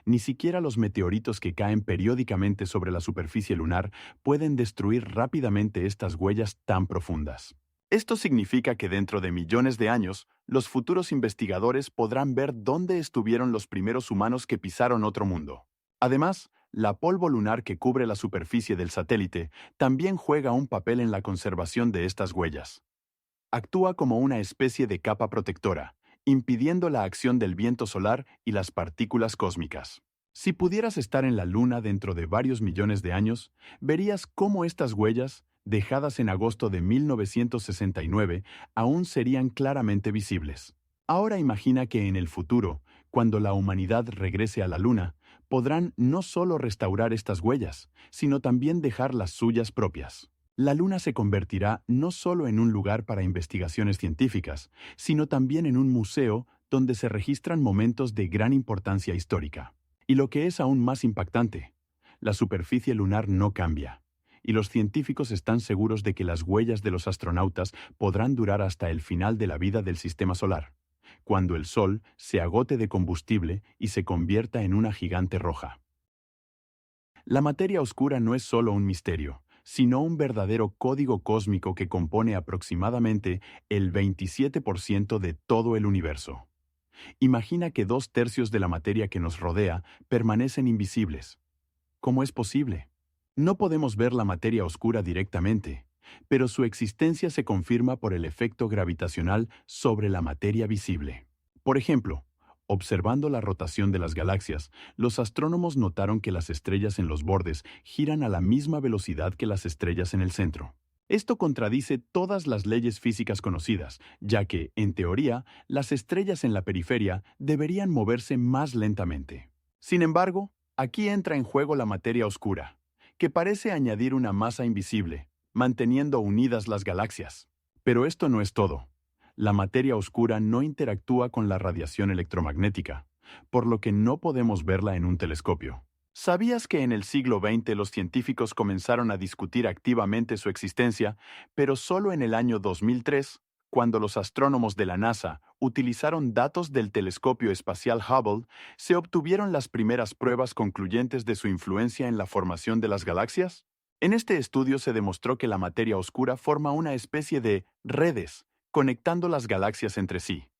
Ni siquiera los meteoritos que caen periódicamente sobre la superficie lunar pueden destruir rápidamente estas huellas tan profundas. Esto significa que dentro de millones de años, los futuros investigadores podrán ver dónde estuvieron los primeros humanos que pisaron otro mundo. Además, la polvo lunar que cubre la superficie del satélite también juega un papel en la conservación de estas huellas. Actúa como una especie de capa protectora, impidiendo la acción del viento solar y las partículas cósmicas. Si pudieras estar en la Luna dentro de varios millones de años, verías cómo estas huellas, dejadas en agosto de 1969, aún serían claramente visibles. Ahora imagina que en el futuro, cuando la humanidad regrese a la Luna, podrán no solo restaurar estas huellas, sino también dejar las suyas propias. La Luna se convertirá no solo en un lugar para investigaciones científicas, sino también en un museo donde se registran momentos de gran importancia histórica. Y lo que es aún más impactante, la superficie lunar no cambia, y los científicos están seguros de que las huellas de los astronautas podrán durar hasta el final de la vida del sistema solar, cuando el Sol se agote de combustible y se convierta en una gigante roja. La materia oscura no es solo un misterio, sino un verdadero código cósmico que compone aproximadamente el 27% de todo el universo. Imagina que 2/3 de la materia que nos rodea permanecen invisibles. ¿Cómo es posible? No podemos ver la materia oscura directamente, pero su existencia se confirma por el efecto gravitacional sobre la materia visible. Por ejemplo, observando la rotación de las galaxias, los astrónomos notaron que las estrellas en los bordes giran a la misma velocidad que las estrellas en el centro. Esto contradice todas las leyes físicas conocidas, ya que, en teoría, las estrellas en la periferia deberían moverse más lentamente. Sin embargo, aquí entra en juego la materia oscura, que parece añadir una masa invisible, manteniendo unidas las galaxias. Pero esto no es todo. La materia oscura no interactúa con la radiación electromagnética, por lo que no podemos verla en un telescopio. ¿Sabías que en el siglo XX los científicos comenzaron a discutir activamente su existencia, pero solo en el año 2003, Cuando los astrónomos de la NASA utilizaron datos del telescopio espacial Hubble, se obtuvieron las primeras pruebas concluyentes de su influencia en la formación de las galaxias. En este estudio se demostró que la materia oscura forma una especie de redes, conectando las galaxias entre sí.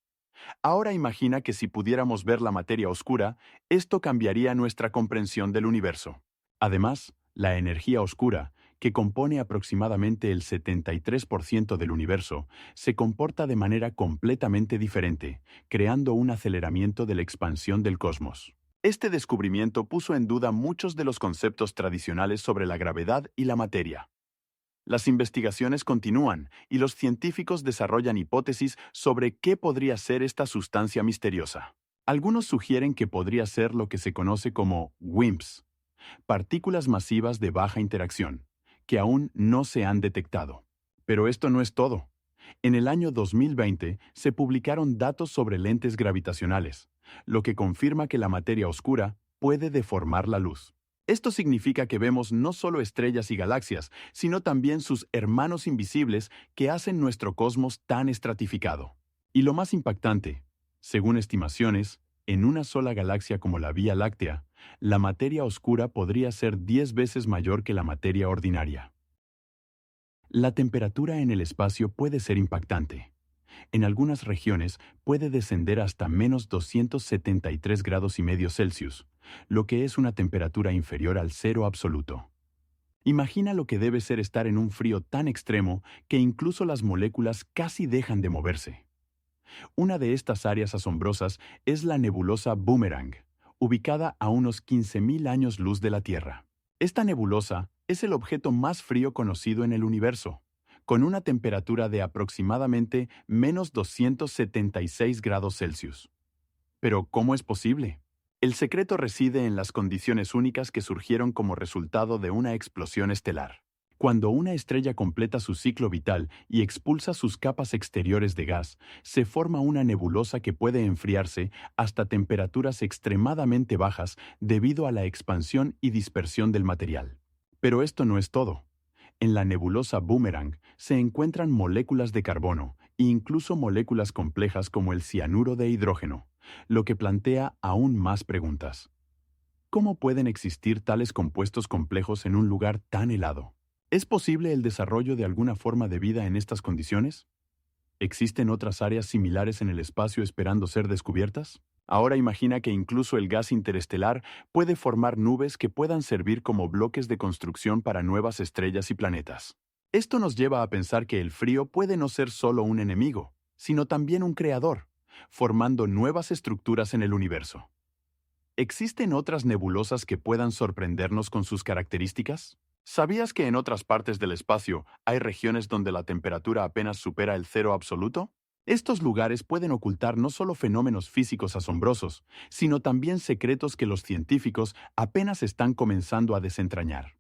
Ahora imagina que si pudiéramos ver la materia oscura, esto cambiaría nuestra comprensión del universo. Además, la energía oscura, que compone aproximadamente el 73% del universo, se comporta de manera completamente diferente, creando un aceleramiento de la expansión del cosmos. Este descubrimiento puso en duda muchos de los conceptos tradicionales sobre la gravedad y la materia. Las investigaciones continúan y los científicos desarrollan hipótesis sobre qué podría ser esta sustancia misteriosa. Algunos sugieren que podría ser lo que se conoce como WIMPs, partículas masivas de baja interacción, que aún no se han detectado. Pero esto no es todo. En el año 2020 se publicaron datos sobre lentes gravitacionales, lo que confirma que la materia oscura puede deformar la luz. Esto significa que vemos no solo estrellas y galaxias, sino también sus hermanos invisibles que hacen nuestro cosmos tan estratificado. Y lo más impactante, según estimaciones, en una sola galaxia como la Vía Láctea, la materia oscura podría ser 10 veces mayor que la materia ordinaria. La temperatura en el espacio puede ser impactante. En algunas regiones puede descender hasta menos 273 grados y medio Celsius, lo que es una temperatura inferior al cero absoluto. Imagina lo que debe ser estar en un frío tan extremo que incluso las moléculas casi dejan de moverse. Una de estas áreas asombrosas es la nebulosa Boomerang, ubicada a unos 15.000 años luz de la Tierra. Esta nebulosa es el objeto más frío conocido en el universo, con una temperatura de aproximadamente menos 276 grados Celsius. Pero, ¿cómo es posible? El secreto reside en las condiciones únicas que surgieron como resultado de una explosión estelar. Cuando una estrella completa su ciclo vital y expulsa sus capas exteriores de gas, se forma una nebulosa que puede enfriarse hasta temperaturas extremadamente bajas debido a la expansión y dispersión del material. Pero esto no es todo. En la nebulosa Boomerang se encuentran moléculas de carbono e incluso moléculas complejas como el cianuro de hidrógeno, lo que plantea aún más preguntas. ¿Cómo pueden existir tales compuestos complejos en un lugar tan helado? ¿Es posible el desarrollo de alguna forma de vida en estas condiciones? ¿Existen otras áreas similares en el espacio esperando ser descubiertas? Ahora imagina que incluso el gas interestelar puede formar nubes que puedan servir como bloques de construcción para nuevas estrellas y planetas. Esto nos lleva a pensar que el frío puede no ser solo un enemigo, sino también un creador, formando nuevas estructuras en el universo. ¿Existen otras nebulosas que puedan sorprendernos con sus características? ¿Sabías que en otras partes del espacio hay regiones donde la temperatura apenas supera el cero absoluto? Estos lugares pueden ocultar no solo fenómenos físicos asombrosos, sino también secretos que los científicos apenas están comenzando a desentrañar.